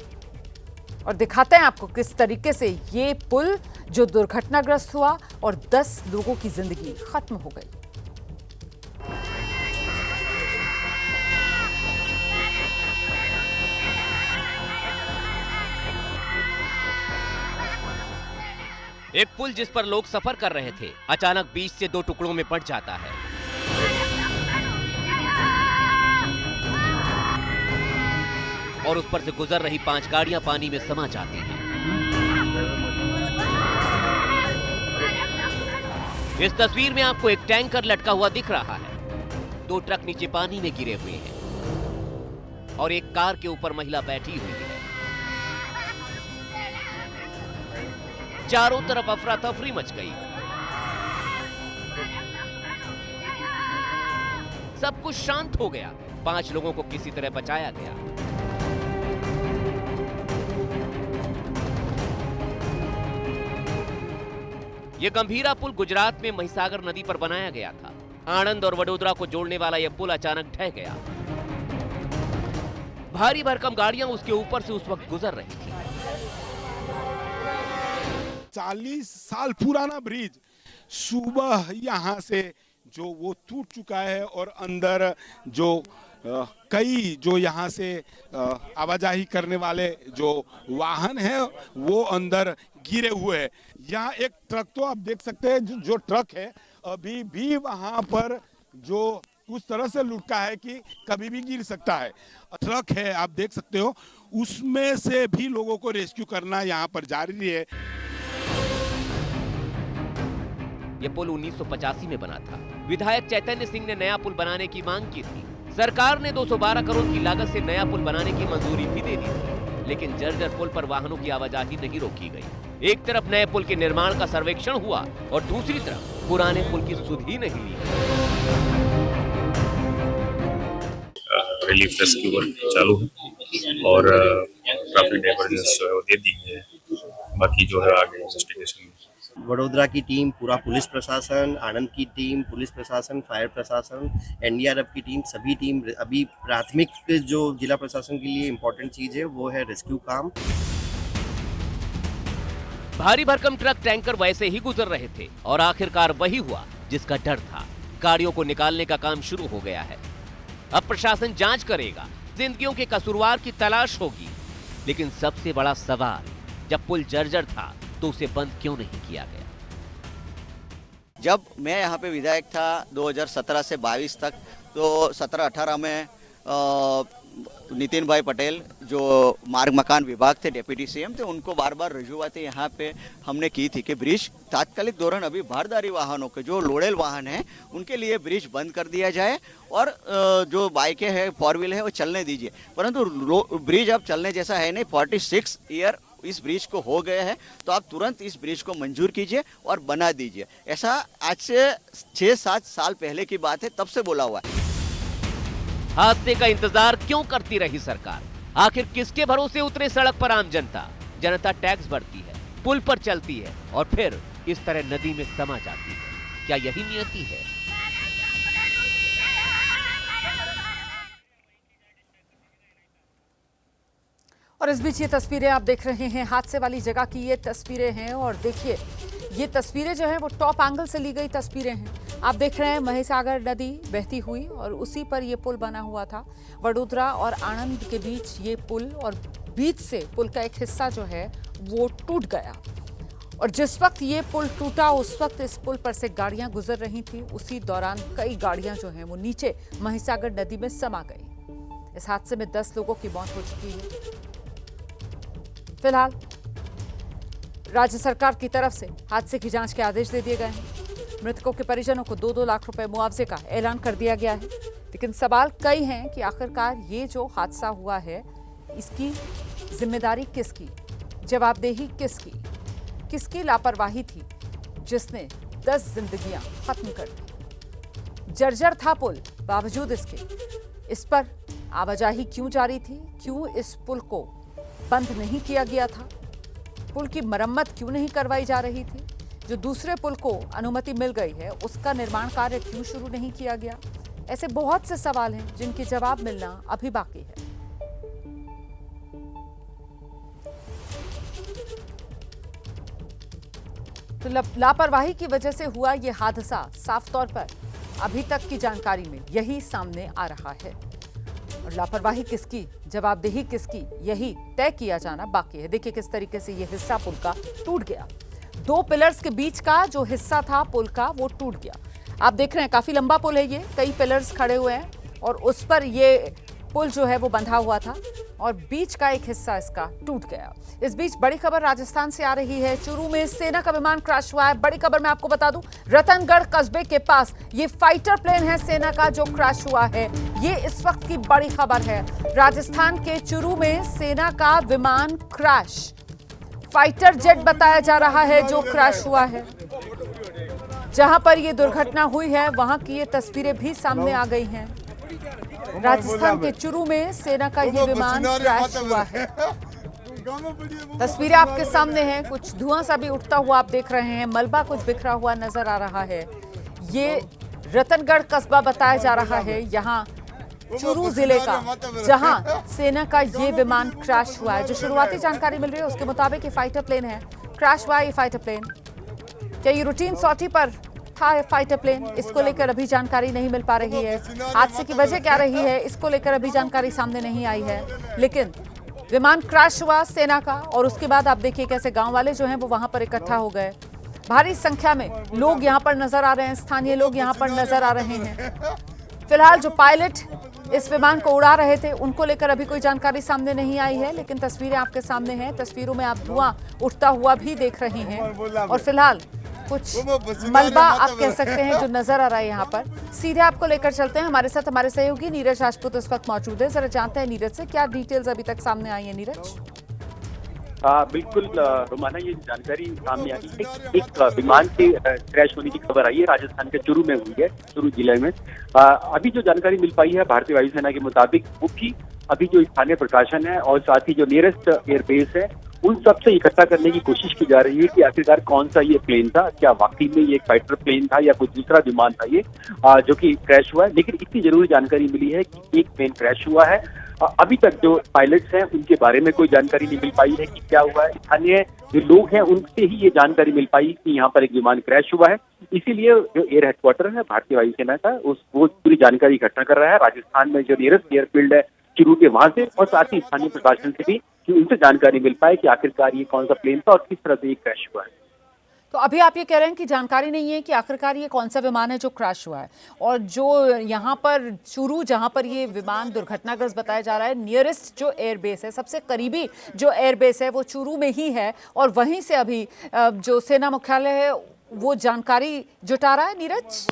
और दिखाते हैं आपको किस तरीके से ये पुल जो दुर्घटनाग्रस्त हुआ और 10 लोगों की जिंदगी खत्म हो गई। एक पुल जिस पर लोग सफर कर रहे थे अचानक बीच से 2 टुकड़ों में बंट जाता है। और उस पर से गुजर रही 5 गाड़ियां पानी में समा जाती हैं। इस तस्वीर में आपको एक टैंकर लटका हुआ दिख रहा है। 2 ट्रक नीचे पानी में गिरे हुए हैं और एक कार के ऊपर महिला बैठी हुई है। चारों तरफ अफरा तफरी मच गई। सब कुछ शांत हो गया। 5 लोगों को किसी तरह बचाया गया। यह गंभीरा पुल गुजरात में महिसागर नदी पर बनाया गया था। आणंद और वडोदरा को जोड़ने वाला यह पुल अचानक ढह गया। भारी भरकम गाड़ियां उसके ऊपर से उस वक्त गुजर रही थी। 40 साल पुराना ब्रिज सुबह यहाँ से जो वो टूट चुका है और अंदर जो कई जो यहाँ से आवाजाही करने वाले जो वाहन हैं वो अंदर गिरे हुए हैं। यहाँ एक ट्रक तो आप देख सकते हैं जो ट्रक है अभी भी वहाँ पर जो उस तरह से लुढ़का है कि कभी भी गिर सकता है। ट्रक है आप देख सकते हो, उसमें से भी लोगों को रेस्क्यू करना यहाँ पर जारी है। यह पुल 1985 में बना था। विधायक चैतन्य सिंह ने नया पुल बनाने की मांग की थी। सरकार ने 212 करोड़ की लागत से नया पुल बनाने की मंजूरी भी दे दी थी, लेकिन जर्जर पुल पर वाहनों की आवाजाही नहीं रोकी गई। एक तरफ नए पुल के निर्माण का सर्वेक्षण हुआ और दूसरी तरफ पुराने पुल की सुध ही नहीं ली। रिलीफ रेस्क्यू वर्क चालू है और ट्रैफिक डाइवर्जेंस जो है वो दे दी है। बाकी जो है आगे इन्वेस्टिगेशन। वडोदरा की टीम, पूरा पुलिस प्रशासन, आनंद की टीम, पुलिस प्रशासन, फायर प्रशासन, एनडीआरएफ की टीम, सभी टीम अभी प्राथमिक जो जिला प्रशासन के लिए इम्पोर्टेंट चीज है वो है रेस्क्यू काम। भारी भरकम ट्रक टैंकर वैसे ही गुजर रहे थे और आखिरकार वही हुआ जिसका डर था। गाड़ियों को निकालने का काम शुरू हो गया है। अब प्रशासन जांच करेगा, जिंदगियों के कसूरवार की तलाश होगी। लेकिन सबसे बड़ा सवाल, जब पुल जर्जर था तो उसे बंद क्यों नहीं किया गया? जब मैं यहाँ पे विधायक था 2017 से 22 तक, तो 17-18 में नितिन भाई पटेल जो मार्ग मकान विभाग थे, डिप्टी सीएम थे, उनको बार बार रजूआतें यहाँ पे हमने की थी कि ब्रिज तात्कालिक दौरान अभी भारदारी वाहनों के जो लोडेल वाहन हैं उनके लिए ब्रिज बंद कर दिया जाए और जो बाइकें हैं, 4 व्हील है, वो चलने दीजिए। परंतु ब्रिज अब चलने जैसा है नहीं। 46 ईयर इस ब्रिज को हो गए हैं, तो आप तुरंत इस ब्रिज को मंजूर कीजिए और बना दीजिए। ऐसा आज से 6-7 साल पहले की बात है, तब से बोला हुआ है। हादसे का इंतजार क्यों करती रही सरकार? आखिर किसके भरोसे उतरे सड़क पर आम जनता? जनता टैक्स भरती है, पुल पर चलती है और फिर इस तरह नदी में समा जाती है। क्या यही नियति है? और इस बीच ये तस्वीरें आप देख रहे हैं, हादसे वाली जगह की ये तस्वीरें हैं। और देखिए, ये तस्वीरें जो हैं वो टॉप एंगल से ली गई तस्वीरें हैं। आप देख रहे हैं महिसागर नदी बहती हुई और उसी पर ये पुल बना हुआ था। वडोदरा और आणंद के बीच ये पुल, और बीच से पुल का एक हिस्सा जो है वो टूट गया। और जिस वक्त ये पुल टूटा उस वक्त इस पुल पर से गाड़ियां गुजर रही थी। उसी दौरान कई गाड़ियां जो हैं वो नीचे महिसागर नदी में समा गई। इस हादसे में 10 लोगों की मौत हो चुकी है। फिलहाल राज्य सरकार की तरफ से हादसे की जांच के आदेश दे दिए गए हैं। मृतकों के परिजनों को 2-2 लाख रुपए मुआवजे का ऐलान कर दिया गया है। लेकिन सवाल कई हैं कि आखिरकार ये जो हादसा हुआ है इसकी जिम्मेदारी किसकी, जवाबदेही किसकी, किसकी लापरवाही थी जिसने 10 जिंदगियां खत्म कर दी। जर्जर था पुल, बावजूद इसके इस पर आवाजाही क्यों जारी थी? क्यों इस पुल को बंद नहीं किया गया था? पुल की मरम्मत क्यों नहीं करवाई जा रही थी? जो दूसरे पुल को अनुमति मिल गई है उसका निर्माण कार्य क्यों शुरू नहीं किया गया? ऐसे बहुत से सवाल हैं जिनके जवाब मिलना अभी बाकी है। तो लापरवाही की वजह से हुआ यह हादसा साफ तौर पर अभी तक की जानकारी में यही सामने आ रहा है। और लापरवाही किसकी, जवाबदेही किसकी, यही तय किया जाना बाकी है। देखिए किस तरीके से यह हिस्सा पुल का टूट गया। 2 पिलर्स के बीच का जो हिस्सा था पुल का वो टूट गया। आप देख रहे हैं काफी लंबा पुल है ये, कई पिलर्स खड़े हुए हैं और उस पर ये पुल जो है वो बंधा हुआ था और बीच का एक हिस्सा इसका टूट गया। इस बीच बड़ी खबर राजस्थान से आ रही है। चूरू में सेना का विमान क्रैश हुआ है। बड़ी खबर मैं आपको बता दूं, रतनगढ़ कस्बे के पास ये फाइटर प्लेन है सेना का जो क्रैश हुआ है। ये इस वक्त की बड़ी खबर है। राजस्थान के चूरू में सेना का विमान क्रैश, फाइटर जेट बताया जा रहा है जो क्रैश हुआ है। जहां पर ये दुर्घटना हुई है वहां की ये तस्वीरें भी सामने आ गई हैं। राजस्थान के चूरू में सेना का ये विमान क्रैश हुआ है। तस्वीरें आपके सामने हैं, कुछ धुआं सा भी उठता हुआ आप देख रहे हैं, मलबा कुछ बिखरा हुआ नजर आ रहा है। ये रतनगढ़ कस्बा बताया जा रहा है, यहाँ चूरू जिले का, जहां सेना का ये विमान क्रैश हुआ है। जो शुरुआती जानकारी मिल रही है उसके मुताबिक ये फाइटर प्लेन है, क्रैश हुआ है ये फाइटर प्लेन। क्या ये रूटीन सॉर्टी पर था फाइटर प्लेन? इसको लेकर अभी जानकारी नहीं मिल पा रही है। हादसे की वजह क्या रही है इसको लेकर अभी जानकारी सामने नहीं आई है। लेकिन विमान क्रैश हुआ सेना का और उसके बाद आप देखिए कैसे गांव वाले जो हैं वो वहां पर इकट्ठा हो गए। भारी संख्या में लोग यहां पर नजर आ रहे हैं, स्थानीय लोग यहां पर नजर आ रहे हैं। फिलहाल जो पायलट इस विमान को उड़ा रहे थे उनको लेकर अभी कोई जानकारी सामने नहीं आई है। लेकिन तस्वीरें आपके सामने हैं, तस्वीरों में आप धुआं उठता हुआ भी देख रहे हैं और फिलहाल कुछ मलबा आप कह सकते हैं जो नजर आ रहा है यहाँ पर। सीधे आपको लेकर चलते हैं, हमारे साथ हमारे सहयोगी नीरज राजपूत इस वक्त मौजूद है। जरा जानते हैं नीरज से क्या डिटेल्स अभी तक सामने आई है। नीरज, बिल्कुल रोमाना, ये जानकारी सामने आई है। एक विमान के क्रैश होने की खबर आई है, राजस्थान के चूरू में हुई है, चूरू जिले में। अभी जो जानकारी मिल पाई है भारतीय वायुसेना के मुताबिक, वो भी अभी जो स्थानीय प्रशासन है और साथ ही जो नियरेस्ट एयरबेस है, उन सबसे इकट्ठा करने की कोशिश की जा रही है कि आखिरकार कौन सा ये प्लेन था, क्या वाकई में ये एक फाइटर प्लेन था या कोई दूसरा विमान था ये जो कि क्रैश हुआ है। लेकिन इतनी जरूरी जानकारी मिली है कि एक प्लेन क्रैश हुआ है। अभी तक जो पायलट्स हैं उनके बारे में कोई जानकारी नहीं मिल पाई है कि क्या हुआ है। स्थानीय जो लोग हैं उनसे ही ये जानकारी मिल पाई कि यहाँ पर एक विमान क्रैश हुआ है। इसीलिए जो एयर हेडक्वार्टर है भारतीय वायुसेना का, वो पूरी जानकारी इकट्ठा कर रहा है राजस्थान में जो नियरेस्ट एयरफील्ड है चूरू के, वहां से, और साथ ही स्थानीय प्रशासन से भी, कि उनसे जानकारी मिल पाए कि आखिरकार ये कौन सा प्लेन था और किस तरह से ये क्रैश हुआ है। तो अभी आप ये कह रहे हैं कि जानकारी नहीं है कि आखिरकार ये कौन सा विमान है जो क्रैश हुआ है, और जो यहाँ पर चूरू, जहाँ पर ये विमान दुर्घटनाग्रस्त बताया जा रहा है, नियरेस्ट जो एयरबेस है, सबसे करीबी जो एयरबेस है वो चूरू में ही है, और वहीं से अभी जो सेना मुख्यालय है वो जानकारी जुटा रहा है। नीरज,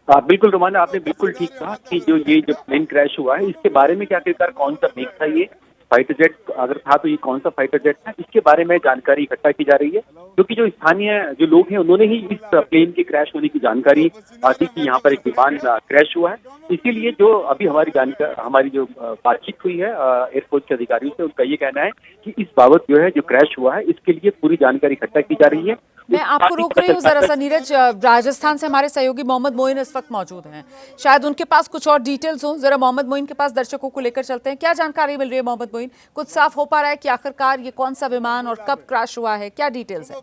बिल्कुल रोमाना, आपने बिल्कुल ठीक कहा कि जो प्लेन क्रैश हुआ है, इसके बारे में क्या आखिरकार कौन सा मेक था, ये फाइटर जेट अगर था तो ये कौन सा फाइटर जेट था, इसके बारे में जानकारी इकट्ठा की जा रही है। क्योंकि जो स्थानीय जो लोग हैं उन्होंने ही इस प्लेन के क्रैश होने की जानकारी दी कि यहाँ पर एक विमान क्रैश हुआ है। इसीलिए जो अभी हमारी जो बातचीत हुई है एयरफोर्स के अधिकारियों से, उनका ये कहना है कि इस बाबत जो है जो क्रैश हुआ है इसके लिए पूरी जानकारी इकट्ठा की जा रही है। मैं आपको रोक रही हूँ जरा सा नीरज, राजस्थान से हमारे सहयोगी मोहम्मद मोइन इस वक्त मौजूद हैं, शायद उनके पास कुछ और डिटेल्स हों। जरा मोहम्मद मोइन के पास दर्शकों को लेकर चलते हैं। क्या जानकारी मिल रही है मोहम्मद मोइन? कुछ साफ हो पा रहा है कि आखिरकार ये कौन सा विमान और कब क्रैश हुआ है, क्या डिटेल्स है?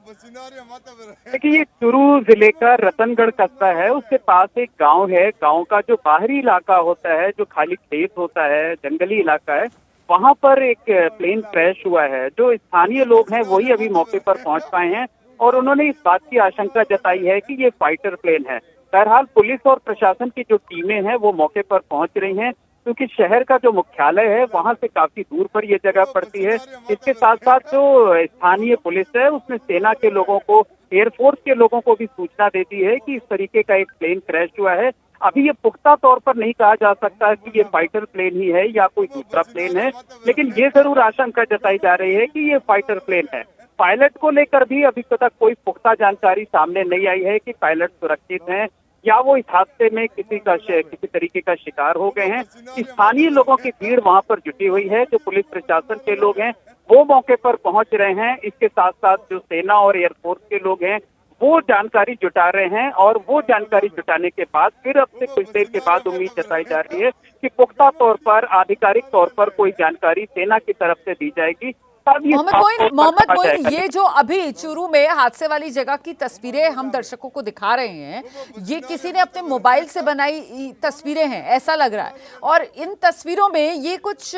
देखिए, ये चूरू जिले का रतनगढ़ कस्बा है, उसके पास एक गाँव है। गाँव का जो बाहरी इलाका होता है, जो खाली खेत होता है, जंगली इलाका है, वहाँ पर एक प्लेन क्रैश हुआ है। जो स्थानीय लोग हैं वही अभी मौके पर पहुंच पाए हैं और उन्होंने इस बात की आशंका जताई है कि ये फाइटर प्लेन है। बहरहाल पुलिस और प्रशासन की जो टीमें हैं वो मौके पर पहुंच रही हैं, क्योंकि शहर का जो मुख्यालय है वहां से काफी दूर पर ये जगह पड़ती है। इसके साथ साथ जो स्थानीय पुलिस है उसने सेना के लोगों को, एयरफोर्स के लोगों को भी सूचना दे दी है कि इस तरीके का एक प्लेन क्रैश हुआ है। अभी ये पुख्ता तौर पर नहीं कहा जा सकता कि ये फाइटर प्लेन ही है या कोई दूसरा प्लेन है, लेकिन ये जरूर आशंका जताई जा रही है कि ये फाइटर प्लेन है। पायलट को लेकर भी अभी तक कोई पुख्ता जानकारी सामने नहीं आई है कि पायलट सुरक्षित हैं या वो इस हादसे में किसी तरीके का शिकार हो गए हैं। स्थानीय लोगों की भीड़ वहां पर जुटी हुई है, जो पुलिस प्रशासन के लोग हैं वो मौके पर पहुंच रहे हैं। इसके साथ साथ जो सेना और एयरफोर्स के लोग हैं वो जानकारी जुटा रहे हैं, और वो जानकारी जुटाने के बाद फिर अब से कुछ देर के बाद उम्मीद जताई जा रही है कि पुख्ता तौर पर, आधिकारिक तौर पर कोई जानकारी सेना की तरफ से दी जाएगी। मोहम्मद मोइन, ये जो अभी चूरू में हादसे वाली जगह की तस्वीरें हम दर्शकों को दिखा रहे हैं, ये किसी ने अपने मोबाइल से बनाई तस्वीरें हैं ऐसा लग रहा है, और इन तस्वीरों में ये कुछ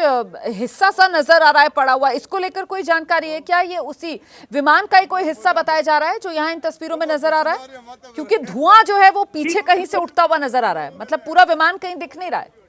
हिस्सा सा नजर आ रहा है पड़ा हुआ। इसको लेकर कोई जानकारी है क्या? ये उसी विमान का ही कोई हिस्सा बताया जा रहा है जो यहाँ इन तस्वीरों में नजर आ रहा है? क्योंकि धुआं जो है वो पीछे कहीं से उठता हुआ नजर आ रहा है, मतलब पूरा विमान कहीं दिख नहीं रहा है।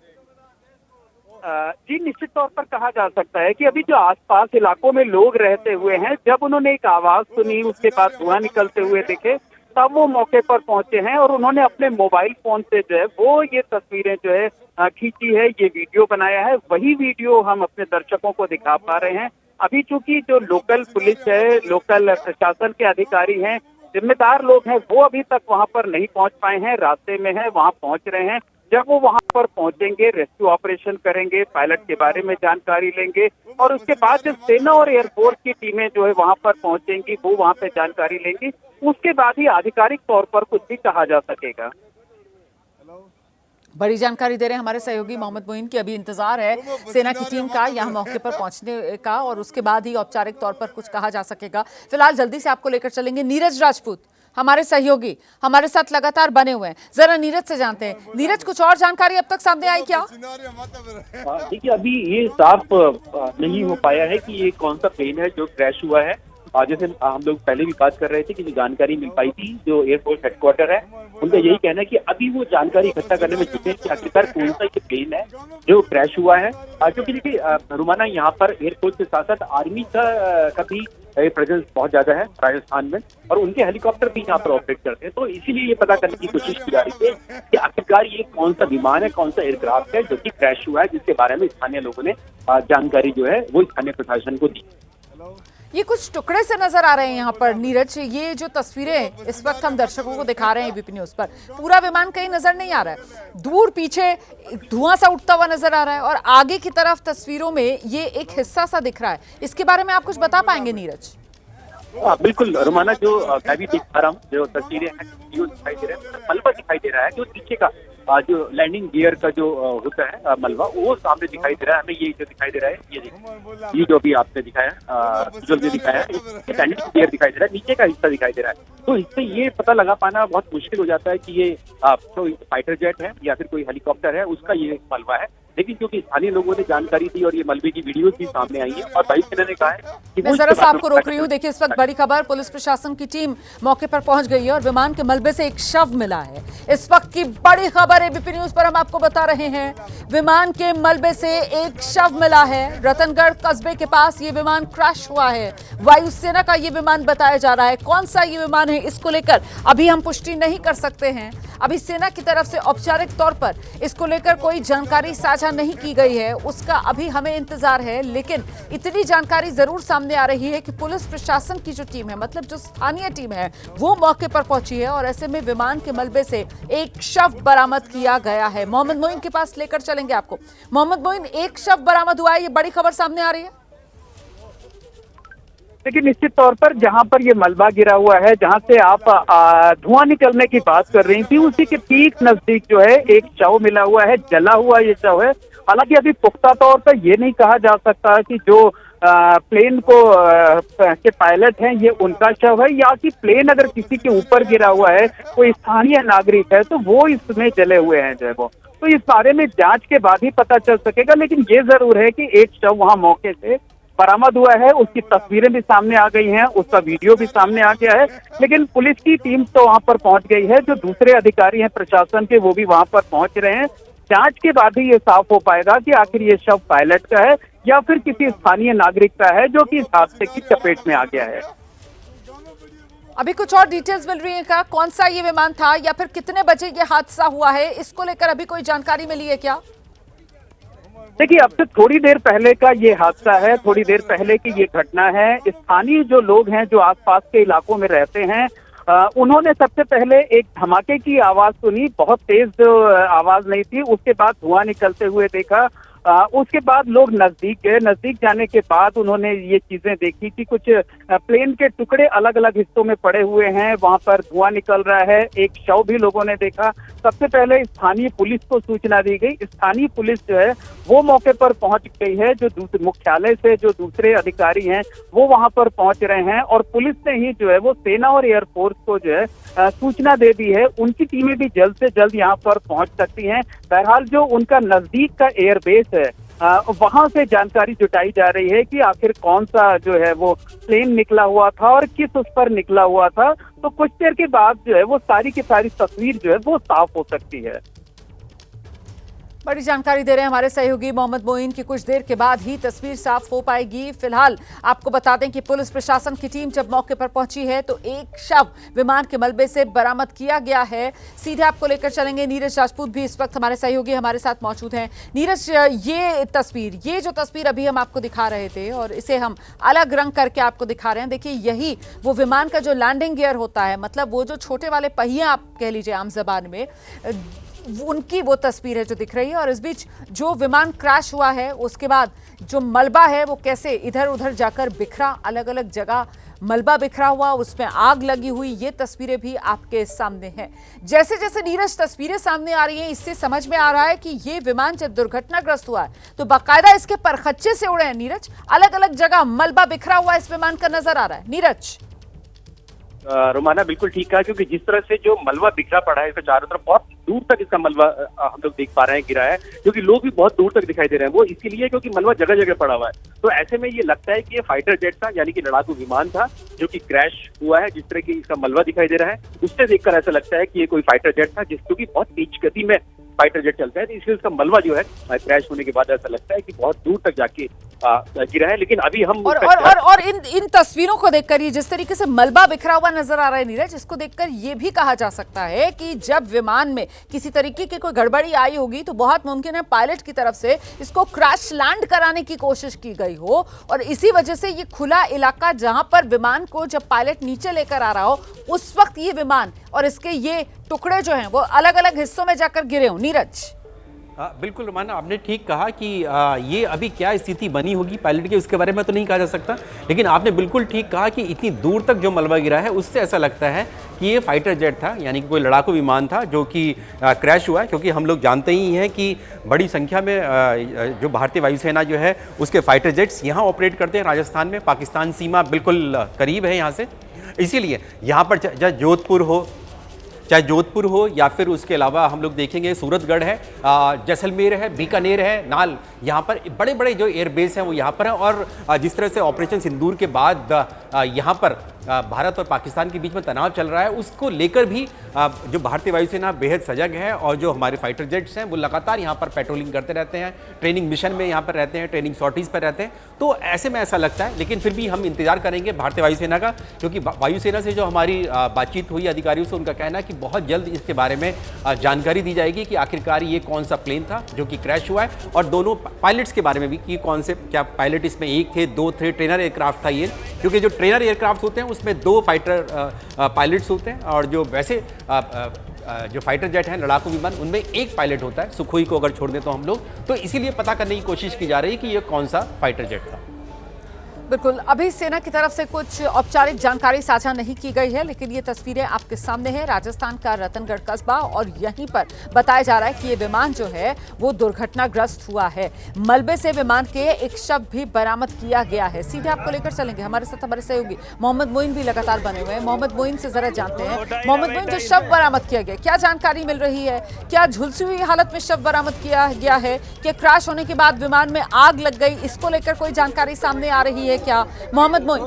जी, निश्चित तौर पर कहा जा सकता है कि अभी जो आसपास इलाकों में लोग रहते हुए हैं, जब उन्होंने एक आवाज सुनी, उसके बाद धुआं निकलते हुए दिखे, तब वो मौके पर पहुंचे हैं और उन्होंने अपने मोबाइल फोन से जो है वो ये तस्वीरें जो है खींची है, ये वीडियो बनाया है। वही वीडियो हम अपने दर्शकों को दिखा पा रहे हैं। अभी चूंकि जो लोकल पुलिस है, लोकल प्रशासन के अधिकारी हैं, जिम्मेदार लोग हैं, वो अभी तक वहां पर नहीं पहुंच पाए हैं, रास्ते में है, वहां पहुंच रहे हैं। जब वो वहां पर पहुंचेंगे, रेस्क्यू ऑपरेशन करेंगे, पायलट के बारे में जानकारी लेंगे, और उसके बाद जब सेना और एयरफोर्स की टीमें जो है वहां पर पहुंचेंगी, वो वहां पे जानकारी लेंगी। उसके बाद ही आधिकारिक तौर पर कुछ भी कहा जा सकेगा। बड़ी जानकारी दे रहे हैं हमारे सहयोगी मोहम्मद मोइन की। अभी इंतजार है सेना की टीम का यहाँ मौके पर पहुंचने का, और उसके बाद ही औपचारिक तौर पर कुछ कहा जा सकेगा। फिलहाल जल्दी से आपको लेकर चलेंगे नीरज राजपूत, हमारे सहयोगी हमारे साथ लगातार बने हुए हैं। जरा नीरज से जानते हैं, नीरज कुछ और जानकारी अब तक सामने आई क्या? देखिए, अभी ये साफ नहीं हो पाया है कि ये कौन सा प्लेन है जो क्रैश हुआ है। जैसे हम लोग पहले भी बात कर रहे थे कि जो जानकारी मिल पाई थी, जो एयरफोर्स हेडक्वार्टर है उनका यही कहना है कि अभी वो जानकारी इकट्ठा करने में जुटे कि आखिरकार कौन सा ये प्लेन है जो क्रैश हुआ है। क्योंकि देखिए रुमाना, यहाँ पर एयरफोर्स के साथ साथ आर्मी का भी प्रेजेंस बहुत ज्यादा है राजस्थान में, और उनके हेलीकॉप्टर भी यहाँ पर ऑपरेट करते हैं। तो इसीलिए ये पता करने की कोशिश की जा रही है कि आखिरकार ये कौन सा विमान है, कौन सा एयरक्राफ्ट है जो कि क्रैश हुआ है, जिसके बारे में स्थानीय लोगों ने जानकारी जो है वो स्थानीय प्रशासन को दी। ये कुछ टुकड़े से नजर आ रहे हैं यहाँ पर नीरज। ये जो तस्वीरें इस वक्त हम दर्शकों को दिखा रहे हैं एबीपी न्यूज पर, पूरा विमान कहीं नजर नहीं आ रहा है। दूर पीछे धुआं सा उठता हुआ नजर आ रहा है और आगे की तरफ तस्वीरों में ये एक हिस्सा सा दिख रहा है। इसके बारे में आप कुछ बता पाएंगे नीरज? बिल्कुल रोमाना, जो मैं भी देख पा रहा हूँ, जो तस्वीरें हैं दिखाई दे रहे हैं, मलबा दिखाई दे रहा है। जो नीचे का जो लैंडिंग गियर का जो होता है मलबा, वो सामने दिखाई दे रहा है हमें। ये जो दिखाई दे रहा है, ये देखिए, ये जो भी आपने दिखाया जो दिखाया है, लैंडिंग गियर दिखाई दे रहा है, नीचे का हिस्सा दिखाई दे रहा है। तो इससे ये पता लगा पाना बहुत मुश्किल हो जाता है कि ये तो फाइटर जेट है या फिर कोई हेलीकॉप्टर है, उसका ये मलबा है। लेकिन क्योंकि स्थानीय लोगों ने जानकारी दी और ये मलबे की वीडियोस भी सामने आई है और वायुसेना ने कहा है कि मैं जरा सा आपको रोक रही हूँ। देखिए, इस वक्त बड़ी खबर, पुलिस प्रशासन की टीम मौके पर पहुंच गई है और विमान के मलबे से एक शव मिला है। इस वक्त की बड़ी खबर एबीपी न्यूज पर हम आपको बता रहे हैं, विमान के मलबे से एक शव मिला है। रतनगढ़ कस्बे के पास ये विमान क्रैश हुआ है। वायुसेना का ये विमान बताया जा रहा है। कौन सा ये विमान है, इसको लेकर अभी हम पुष्टि नहीं कर सकते हैं। अभी सेना की तरफ से औपचारिक तौर पर इसको लेकर कोई जानकारी साझा नहीं की गई है, उसका अभी हमें इंतजार है। लेकिन इतनी जानकारी जरूर सामने आ रही है कि पुलिस प्रशासन की जो टीम है, मतलब जो स्थानीय टीम है, वो मौके पर पहुंची है और ऐसे में विमान के मलबे से एक शव बरामद किया गया है। मोहम्मद मोइन के पास लेकर चलेंगे आपको। मोहम्मद मोइन, एक शव बरामद हुआ है, ये बड़ी खबर सामने आ रही है। लेकिन निश्चित तौर पर जहां पर ये मलबा गिरा हुआ है, जहां से आप धुआं निकलने की बात कर रही थी, उसी के ठीक नजदीक जो है एक शव मिला हुआ है, जला हुआ ये शव है। हालांकि अभी पुख्ता तौर पर ये नहीं कहा जा सकता कि जो प्लेन को के पायलट हैं ये उनका शव है या कि प्लेन अगर किसी के ऊपर गिरा हुआ है, कोई स्थानीय नागरिक है, तो वो इसमें जले हुए हैं जो है वो। तो इस बारे में जांच के बाद ही पता चल सकेगा। लेकिन ये जरूर है कि एक शव वहां मौके से बरामद हुआ है, उसकी तस्वीरें भी सामने आ गई हैं, उसका वीडियो भी सामने आ गया है। लेकिन पुलिस की टीम तो वहां पर पहुंच गई है, जो दूसरे अधिकारी हैं प्रशासन के, वो भी वहां पर पहुंच रहे हैं। जांच के बाद ही ये साफ हो पाएगा कि आखिर ये शव पायलट का है या फिर किसी स्थानीय नागरिक का है जो कि इस हादसे की चपेट में आ गया है। अभी कुछ और डिटेल्स मिल रही है क्या? कौन सा ये विमान था या फिर कितने बजे ये हादसा हुआ है, इसको लेकर अभी कोई जानकारी मिली है क्या? देखिए, अब से थोड़ी देर पहले का ये हादसा है, थोड़ी देर पहले की ये घटना है। स्थानीय जो लोग हैं, जो आसपास के इलाकों में रहते हैं, उन्होंने सबसे पहले एक धमाके की आवाज सुनी। बहुत तेज आवाज नहीं थी, उसके बाद धुआं निकलते हुए देखा। उसके बाद लोग नजदीक गए। नजदीक जाने के बाद उन्होंने ये चीजें देखी कि कुछ प्लेन के टुकड़े अलग अलग हिस्सों में पड़े हुए हैं, वहां पर धुआं निकल रहा है। एक शव भी लोगों ने देखा। सबसे पहले स्थानीय पुलिस को सूचना दी गई। स्थानीय पुलिस जो है वो मौके पर पहुंच गई है। जो दूसरे मुख्यालय से जो दूसरे अधिकारी हैं वो वहां पर पहुंच रहे हैं और पुलिस ने ही जो है वो सेना और एयरफोर्स को जो है सूचना दे दी है। उनकी टीमें भी जल्द से जल्द यहाँ पर पहुंच सकती हैं। बहरहाल जो उनका नजदीक का एयरबेस है, वहां से जानकारी जुटाई जा रही है कि आखिर कौन सा जो है वो प्लेन निकला हुआ था और किस उस पर निकला हुआ था। तो कुछ देर के बाद जो है वो सारी की सारी तस्वीर जो है वो साफ हो सकती है। बड़ी जानकारी दे रहे हैं हमारे सहयोगी मोहम्मद मोइन की कुछ देर के बाद ही तस्वीर साफ हो पाएगी। फिलहाल आपको बता दें कि पुलिस प्रशासन की टीम जब मौके पर पहुंची है तो एक शव विमान के मलबे से बरामद किया गया है। सीधे आपको लेकर चलेंगे, नीरज राजपूत भी इस वक्त हमारे सहयोगी हमारे साथ मौजूद हैं। नीरज, ये जो तस्वीर अभी हम आपको दिखा रहे थे और इसे हम अलग रंग करके आपको दिखा रहे हैं, देखिए यही वो विमान का जो लैंडिंग गियर होता है, मतलब वो जो छोटे वाले पहिए आप कह लीजिए आम जबान में, उनकी वो तस्वीर है जो दिख रही है। और इस बीच जो विमान क्रैश हुआ है उसके बाद जो मलबा है वो कैसे इधर उधर जाकर बिखरा, अलग अलग जगह मलबा बिखरा हुआ, उसमें आग लगी हुई, ये तस्वीरें भी आपके सामने हैं। जैसे जैसे नीरज तस्वीरें सामने आ रही हैं, इससे समझ में आ रहा है कि ये विमान जब दुर्घटनाग्रस्त हुआ है तो बाकायदा इसके परखच्चे से उड़े हैं नीरज। अलग अलग जगह मलबा बिखरा हुआ इस विमान का नजर आ रहा है। नीरज, रोमाना बिल्कुल ठीक कहा, क्योंकि जिस तरह से जो मलबा बिखरा पड़ा है इसके चारों तरफ, बहुत दूर तक इसका मलबा हम लोग देख पा रहे हैं गिरा है, क्योंकि लोग भी बहुत दूर तक दिखाई दे रहे हैं। वो इसलिए क्योंकि मलबा जगह जगह पड़ा हुआ है। तो ऐसे में ये लगता है कि ये फाइटर जेट था, यानी कि लड़ाकू विमान था जो कि क्रैश हुआ है। जिस तरह की इसका मलबा दिखाई दे रहा है उससे देखकर ऐसा लगता है कि ये कोई फाइटर जेट था, क्योंकि बहुत तेज गति में फाइटर जेट चलता है, तो इसलिए उसका मलबा जो है क्रैश होने के बाद ऐसा लगता है कि बहुत दूर तक जाके गिरा है। लेकिन अभी हम और इन तस्वीरों को देखकर ये जिस तरीके से मलबा बिखरा हुआ नजर आ रहा है नीरज, इसको देखकर ये भी कहा जा सकता है कि जब विमान में किसी तरीके की कोई गड़बड़ी आई होगी तो बहुत मुमकिन है पायलट की तरफ से इसको क्रैश लैंड कराने की कोशिश की गई हो, और इसी वजह से ये खुला इलाका जहां पर विमान को जब पायलट नीचे लेकर आ रहा हो उस वक्त ये विमान और इसके ये टुकड़े जो हैं वो अलग अलग हिस्सों में जाकर गिरे हो। नीरज, बिल्कुल रुमाना, आपने ठीक कहा कि ये अभी क्या स्थिति बनी होगी पायलट की, उसके बारे में तो नहीं कहा जा सकता, लेकिन आपने बिल्कुल ठीक कहा कि इतनी दूर तक जो मलबा गिरा है उससे ऐसा लगता है कि ये फाइटर जेट था, यानी कि कोई लड़ाकू विमान था जो कि क्रैश हुआ है। क्योंकि हम लोग जानते ही हैं कि बड़ी संख्या में जो भारतीय वायुसेना जो है उसके फाइटर जेट्स यहाँ ऑपरेट करते हैं राजस्थान में, पाकिस्तान सीमा बिल्कुल करीब है यहाँ से, इसीलिए यहाँ पर चाहे जोधपुर हो या फिर उसके अलावा हम लोग देखेंगे सूरतगढ़ है, जैसलमेर है, बीकानेर है, नाल, यहाँ पर बड़े बड़े जो एयरबेस हैं वो यहाँ पर हैं। और जिस तरह से ऑपरेशन सिंदूर के बाद यहाँ पर भारत और पाकिस्तान के बीच में तनाव चल रहा है, उसको लेकर भी जो भारतीय वायुसेना बेहद सजग है और जो हमारे फाइटर जेट्स हैं वो लगातार यहाँ पर पेट्रोलिंग करते रहते हैं, ट्रेनिंग मिशन में यहाँ पर रहते हैं, ट्रेनिंग सॉर्टीज़ पर रहते हैं। तो ऐसे में ऐसा लगता है, लेकिन फिर भी हम इंतजार करेंगे भारतीय वायुसेना का, क्योंकि वायुसेना से जो हमारी बातचीत हुई अधिकारियों से, उनका कहना है कि बहुत जल्द इसके बारे में जानकारी दी जाएगी कि आखिरकार ये कौन सा प्लेन था जो कि क्रैश हुआ है, और दोनों पायलट्स के बारे में भी कि कौन से, क्या पायलट इसमें एक थे, दो थे, ट्रेनर एयरक्राफ्ट था ये, क्योंकि जो ट्रेनर एयरक्राफ्ट होते हैं उसमें 2 फाइटर पायलट्स होते हैं और जो वैसे जो फाइटर जेट हैं लड़ाकू विमान उनमें एक पायलट होता है, सुखोई को अगर छोड़ दें तो हम लोग, तो इसीलिए पता करने की कोशिश की जा रही है कि ये कौन सा फाइटर जेट था। बिल्कुल, अभी सेना की तरफ से कुछ औपचारिक जानकारी साझा नहीं की गई है, लेकिन ये तस्वीरें आपके सामने है राजस्थान का रतनगढ़ कस्बा, और यहीं पर बताया जा रहा है कि ये विमान जो है वो दुर्घटनाग्रस्त हुआ है। मलबे से विमान के एक शव भी बरामद किया गया है। सीधे आपको लेकर चलेंगे, हमारे साथ हमारे सहयोगी मोहम्मद मोइन भी लगातार बने हुए हैं। मोहम्मद मोइन से जरा जानते हैं, मोहम्मद मोइन, जो शव बरामद किया गया, क्या जानकारी मिल रही है? क्या झुलसी हुई हालत में शव बरामद किया गया है कि क्रैश होने के बाद विमान में आग लग गई? इसको लेकर कोई जानकारी सामने आ रही है क्या, मोहम्मद मोइन?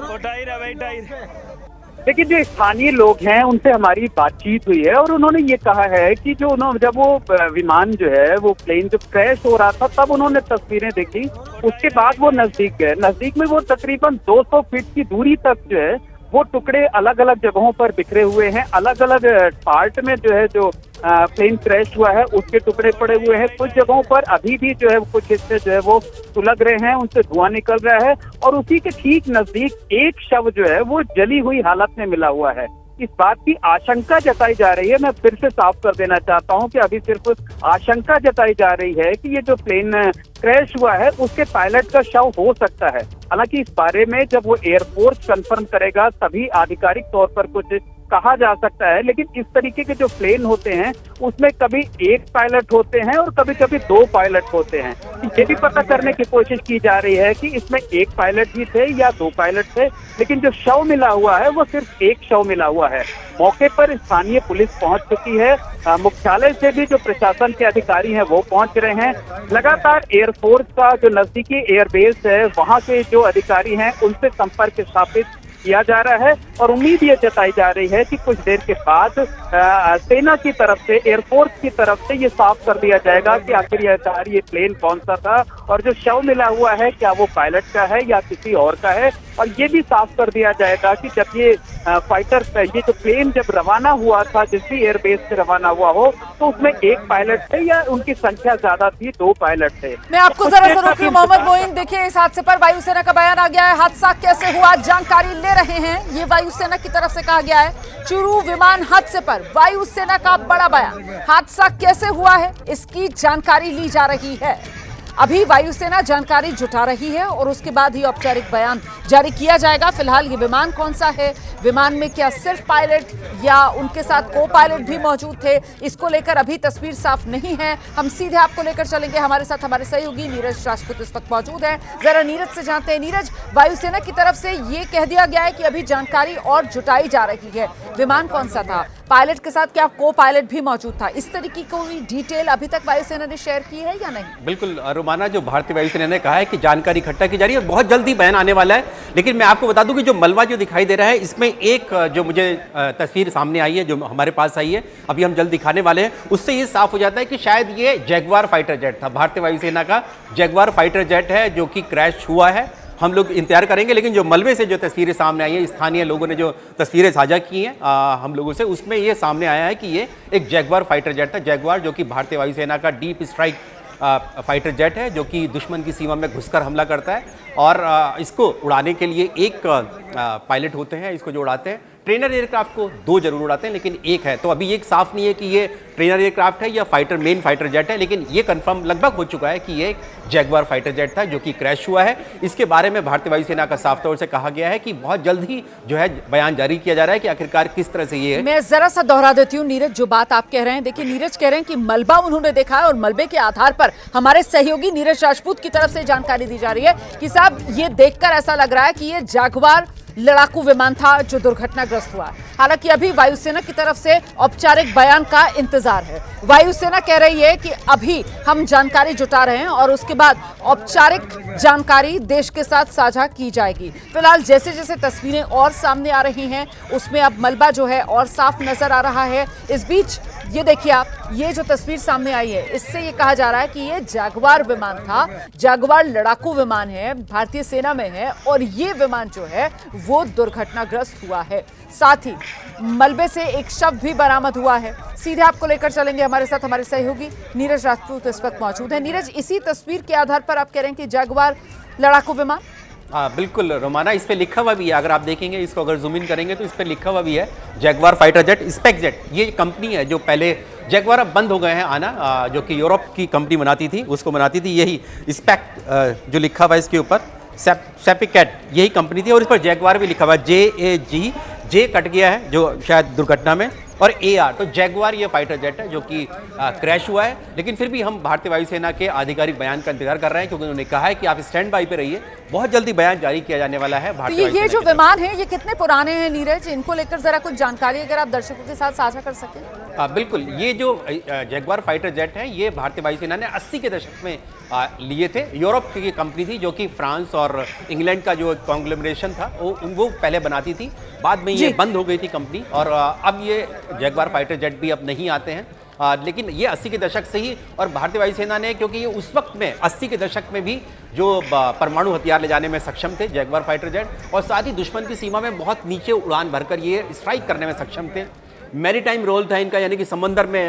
देखिए, जो स्थानीय लोग हैं उनसे हमारी बातचीत हुई है और उन्होंने ये कहा है कि जो जब वो विमान जो है वो प्लेन जब क्रैश हो रहा था तब उन्होंने तस्वीरें देखी, उसके बाद वो नजदीक गए। नजदीक में वो तकरीबन 200 फीट की दूरी तक जो है वो टुकड़े अलग अलग जगहों पर बिखरे हुए हैं, अलग अलग पार्ट में जो है जो प्लेन क्रैश हुआ है उसके टुकड़े पड़े हुए हैं। कुछ जगहों पर अभी भी जो है कुछ हिस्से जो है वो सुलग रहे हैं, उनसे धुआं निकल रहा है, और उसी के ठीक नजदीक एक शव जो है वो जली हुई हालत में मिला हुआ है। इस बात की आशंका जताई जा रही है, मैं फिर से साफ कर देना चाहता हूं कि अभी सिर्फ आशंका जताई जा रही है कि ये जो प्लेन क्रैश हुआ है उसके पायलट का शव हो सकता है। हालांकि इस बारे में जब वो एयरफोर्स कंफर्म करेगा तभी आधिकारिक तौर पर कुछ कहा जा सकता है। लेकिन इस तरीके के जो प्लेन होते हैं उसमें कभी एक पायलट होते हैं और कभी कभी 2 पायलट होते हैं। ये भी पता करने की कोशिश की जा रही है कि इसमें एक पायलट ही थे या 2 पायलट थे, लेकिन जो शव मिला हुआ है वो सिर्फ एक शव मिला हुआ है। मौके पर स्थानीय पुलिस पहुंच चुकी है, मुख्यालय से भी जो प्रशासन के अधिकारी हैं वो पहुंच रहे हैं। लगातार एयरफोर्स का जो नजदीकी एयरबेस है वहां के जो अधिकारी हैं उनसे संपर्क स्थापित किया जा रहा है और उम्मीद ये जताई जा रही है कि कुछ देर के बाद सेना की तरफ से, एयरफोर्स की तरफ से ये साफ कर दिया जाएगा कि आखिर ये प्लेन कौन सा था और जो शव मिला हुआ है क्या वो पायलट का है या किसी और का है। और ये भी साफ कर दिया जाएगा कि जब ये ये जो प्लेन जब रवाना हुआ था, जिस भी एयरबेस से रवाना हुआ हो, तो उसमें एक पायलट थे या उनकी संख्या ज्यादा थी, 2 पायलट थे। मैं आपको जरा सा रोकूं मोहम्मद मोइन, देखिए इस हादसे पर वायुसेना का बयान आ गया है। हादसा कैसे हुआ जानकारी ले रहे हैं, ये वायुसेना की तरफ से कहा गया है। चूरू विमान हादसे पर वायुसेना का बड़ा बयान, हादसा कैसे हुआ है इसकी जानकारी ली जा रही है। अभी वायुसेना जानकारी जुटा रही है और उसके बाद ही औपचारिक बयान जारी किया जाएगा। फिलहाल ये विमान कौन सा है, विमान में क्या सिर्फ पायलट या उनके साथ को पायलट भी मौजूद थे, इसको लेकर अभी तस्वीर साफ नहीं है। हम सीधे आपको लेकर चलेंगे, हमारे साथ हमारे सहयोगी नीरज राजपूत इस वक्त मौजूद है। जरा नीरज से जानते हैं। नीरज, वायुसेना की तरफ से ये कह दिया गया है कि अभी जानकारी और जुटाई जा रही है, विमान कौन सा था, पायलट के साथ क्या को पायलट भी मौजूद था? इस तरीके की कोई डिटेल अभी तक वायुसेना ने शेयर की है या नहीं? बिल्कुल रोमाना, जो भारतीय वायुसेना ने कहा है कि जानकारी इकट्ठा की जा रही है, बहुत जल्दी बयान आने वाला है। लेकिन मैं आपको बता दूं कि जो मलबा जो दिखाई दे रहा है, इसमें एक जो मुझे तस्वीर सामने आई है, जो हमारे पास आई है, अभी हम जल्द दिखाने वाले हैं, उससे ये साफ हो जाता है कि शायद ये जैगवार फाइटर जेट था, भारतीय वायुसेना का जैगवार फाइटर जेट है जो कि क्रैश हुआ है। हम लोग इंतजार करेंगे, लेकिन जो मलबे से जो तस्वीरें सामने आई हैं, स्थानीय लोगों ने जो तस्वीरें साझा की हैं हम लोगों से, उसमें ये सामने आया है कि ये एक जैगवार फाइटर जेट था। जैगवार जो कि भारतीय वायुसेना का डीप स्ट्राइक फाइटर जेट है, जो कि दुश्मन की सीमा में घुसकर हमला करता है। और इसको उड़ाने के लिए एक पायलट होते हैं, इसको जो उड़ाते हैं। ट्रेनर एयरक्राफ्ट को 2 जरूर उड़ाते हैं, लेकिन एक है। तो अभी एक साफ नहीं है कि ये ट्रेनर एयरक्राफ्ट है या मेन फाइटर जेट है, लेकिन ये कंफर्म लगभग हो चुका है कि ये एक जैगवार फाइटर जेट था जो कि क्रैश हुआ है। इसके बारे में भारतीय वायुसेना का साफ तौर से कहा गया है कि बहुत जल्द ही जो है बयान जारी किया जा रहा है कि आखिरकार किस तरह से ये। मैं जरा सा दोहरा देती हूँ नीरज, जो बात आप कह रहे हैं। देखिए, नीरज कह रहे हैं कि मलबा उन्होंने देखा है और मलबे के आधार पर हमारे सहयोगी नीरज राजपूत की तरफ से जानकारी दी जा रही है कि साहब ये देखकर ऐसा लग रहा है कि ये जैगवार लड़ाकू विमान था जो दुर्घटनाग्रस्त हुआ। हालांकि अभी वायुसेना की तरफ से औपचारिक बयान का इंतजार है। वायुसेना कह रही है कि अभी हम जानकारी जुटा रहे हैं और उसके बाद औपचारिक जानकारी देश के साथ साझा की जाएगी। फिलहाल जैसे जैसे तस्वीरें और सामने आ रही हैं, उसमें अब मलबा जो है और साफ नजर आ रहा है। इस बीच ये देखिए आप, ये जो तस्वीर सामने आई है, इससे ये कहा जा रहा है कि ये जैगवार विमान था, जैगवार लड़ाकू विमान है, भारतीय सेना में है और ये विमान जो है वो दुर्घटनाग्रस्त हुआ है। साथ ही मलबे से एक शव भी बरामद हुआ है। सीधे आपको लेकर चलेंगे, हमारे साथ हमारे सहयोगी नीरज राजपूत इस वक्त मौजूद है। नीरज, इसी तस्वीर के आधार पर आप कह रहे हैं कि जैगवार लड़ाकू विमान? हाँ बिल्कुल रोमाना, इस पे लिखा हुआ भी है। अगर आप देखेंगे इसको, अगर जूम इन करेंगे तो इस पे लिखा हुआ भी है Jaguar fighter jet, SEPECAT. ये कंपनी है जो पहले, जैगवार अब बंद हो गए हैं आना, जो कि यूरोप की कंपनी बनाती थी, उसको बनाती थी। यही स्पेक जो लिखा हुआ है इसके ऊपर, सेपिकेट, यही कंपनी थी। और इस पर जैगवार भी लिखा हुआ है, JAG, जे कट गया है जो शायद दुर्घटना में, और AR, तो जैगवार ये फाइटर जेट है जो कि क्रैश हुआ है। लेकिन फिर भी हम भारतीय वायुसेना के आधिकारिक बयान का इंतजार कर रहे हैं, क्योंकि उन्होंने कहा है कि आप स्टैंड बाई पे रहिए, बहुत जल्दी बयान जारी किया जाने वाला है। भारतीय तो ये जो विमान है, ये कितने पुराने हैं नीरज? इनको लेकर जरा कुछ जानकारी अगर आप दर्शकों के साथ साझा कर सकें। बिल्कुल, ये जो जैगवार फाइटर जेट है, ये भारतीय वायुसेना ने 80 के दशक में लिए थे। यूरोप की कंपनी थी जो कि फ्रांस और इंग्लैंड का जो कॉन्ग्लोमरेशन था वो पहले बनाती थी। बाद में ये बंद हो गई थी कंपनी, और अब ये जैगवार फाइटर जेट भी अब नहीं आते हैं। लेकिन ये 80 के दशक से ही, और भारतीय वायुसेना ने, क्योंकि ये उस वक्त में 80 के दशक में भी जो परमाणु हथियार ले जाने में सक्षम थे जैगवार फाइटर जेट, और साथ ही दुश्मन की सीमा में बहुत नीचे उड़ान भरकर ये स्ट्राइक करने में सक्षम थे। मैरीटाइम रोल था इनका, यानी कि समंदर में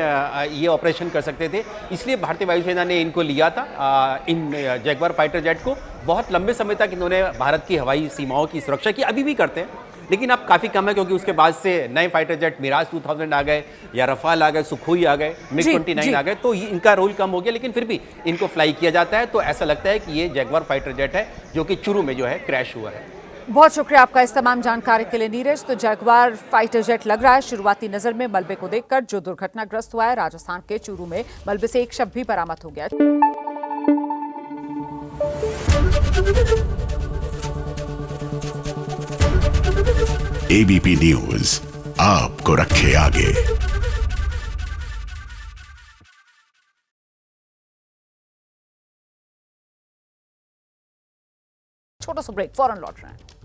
ये ऑपरेशन कर सकते थे। इसलिए भारतीय वायुसेना ने इनको लिया था, इन जैगवार फाइटर जेट को। बहुत लंबे समय तक इन्होंने भारत की हवाई सीमाओं की सुरक्षा की, अभी भी करते हैं, लेकिन अब काफ़ी कम है, क्योंकि उसके बाद से नए फाइटर जेट मिराज 2000 आ गए, या रफाल आ गए, सुखोई आ गए, MiG-29 आ गए, तो इनका रोल कम हो गया। लेकिन फिर भी इनको फ्लाई किया जाता है, तो ऐसा लगता है कि ये जैगवार फाइटर जेट है जो कि चूरू में जो है क्रैश हुआ है। बहुत शुक्रिया आपका इस तमाम जानकारी के लिए नीरज। तो जैगवार फाइटर जेट लग रहा है शुरुआती नजर में मलबे को देखकर जो दुर्घटनाग्रस्त हुआ है राजस्थान के चूरू में, मलबे से एक शव भी बरामद हो गया। ABP न्यूज आपको रखे आगे। छोटा सा ब्रेक, फौरन लौट रहे हैं।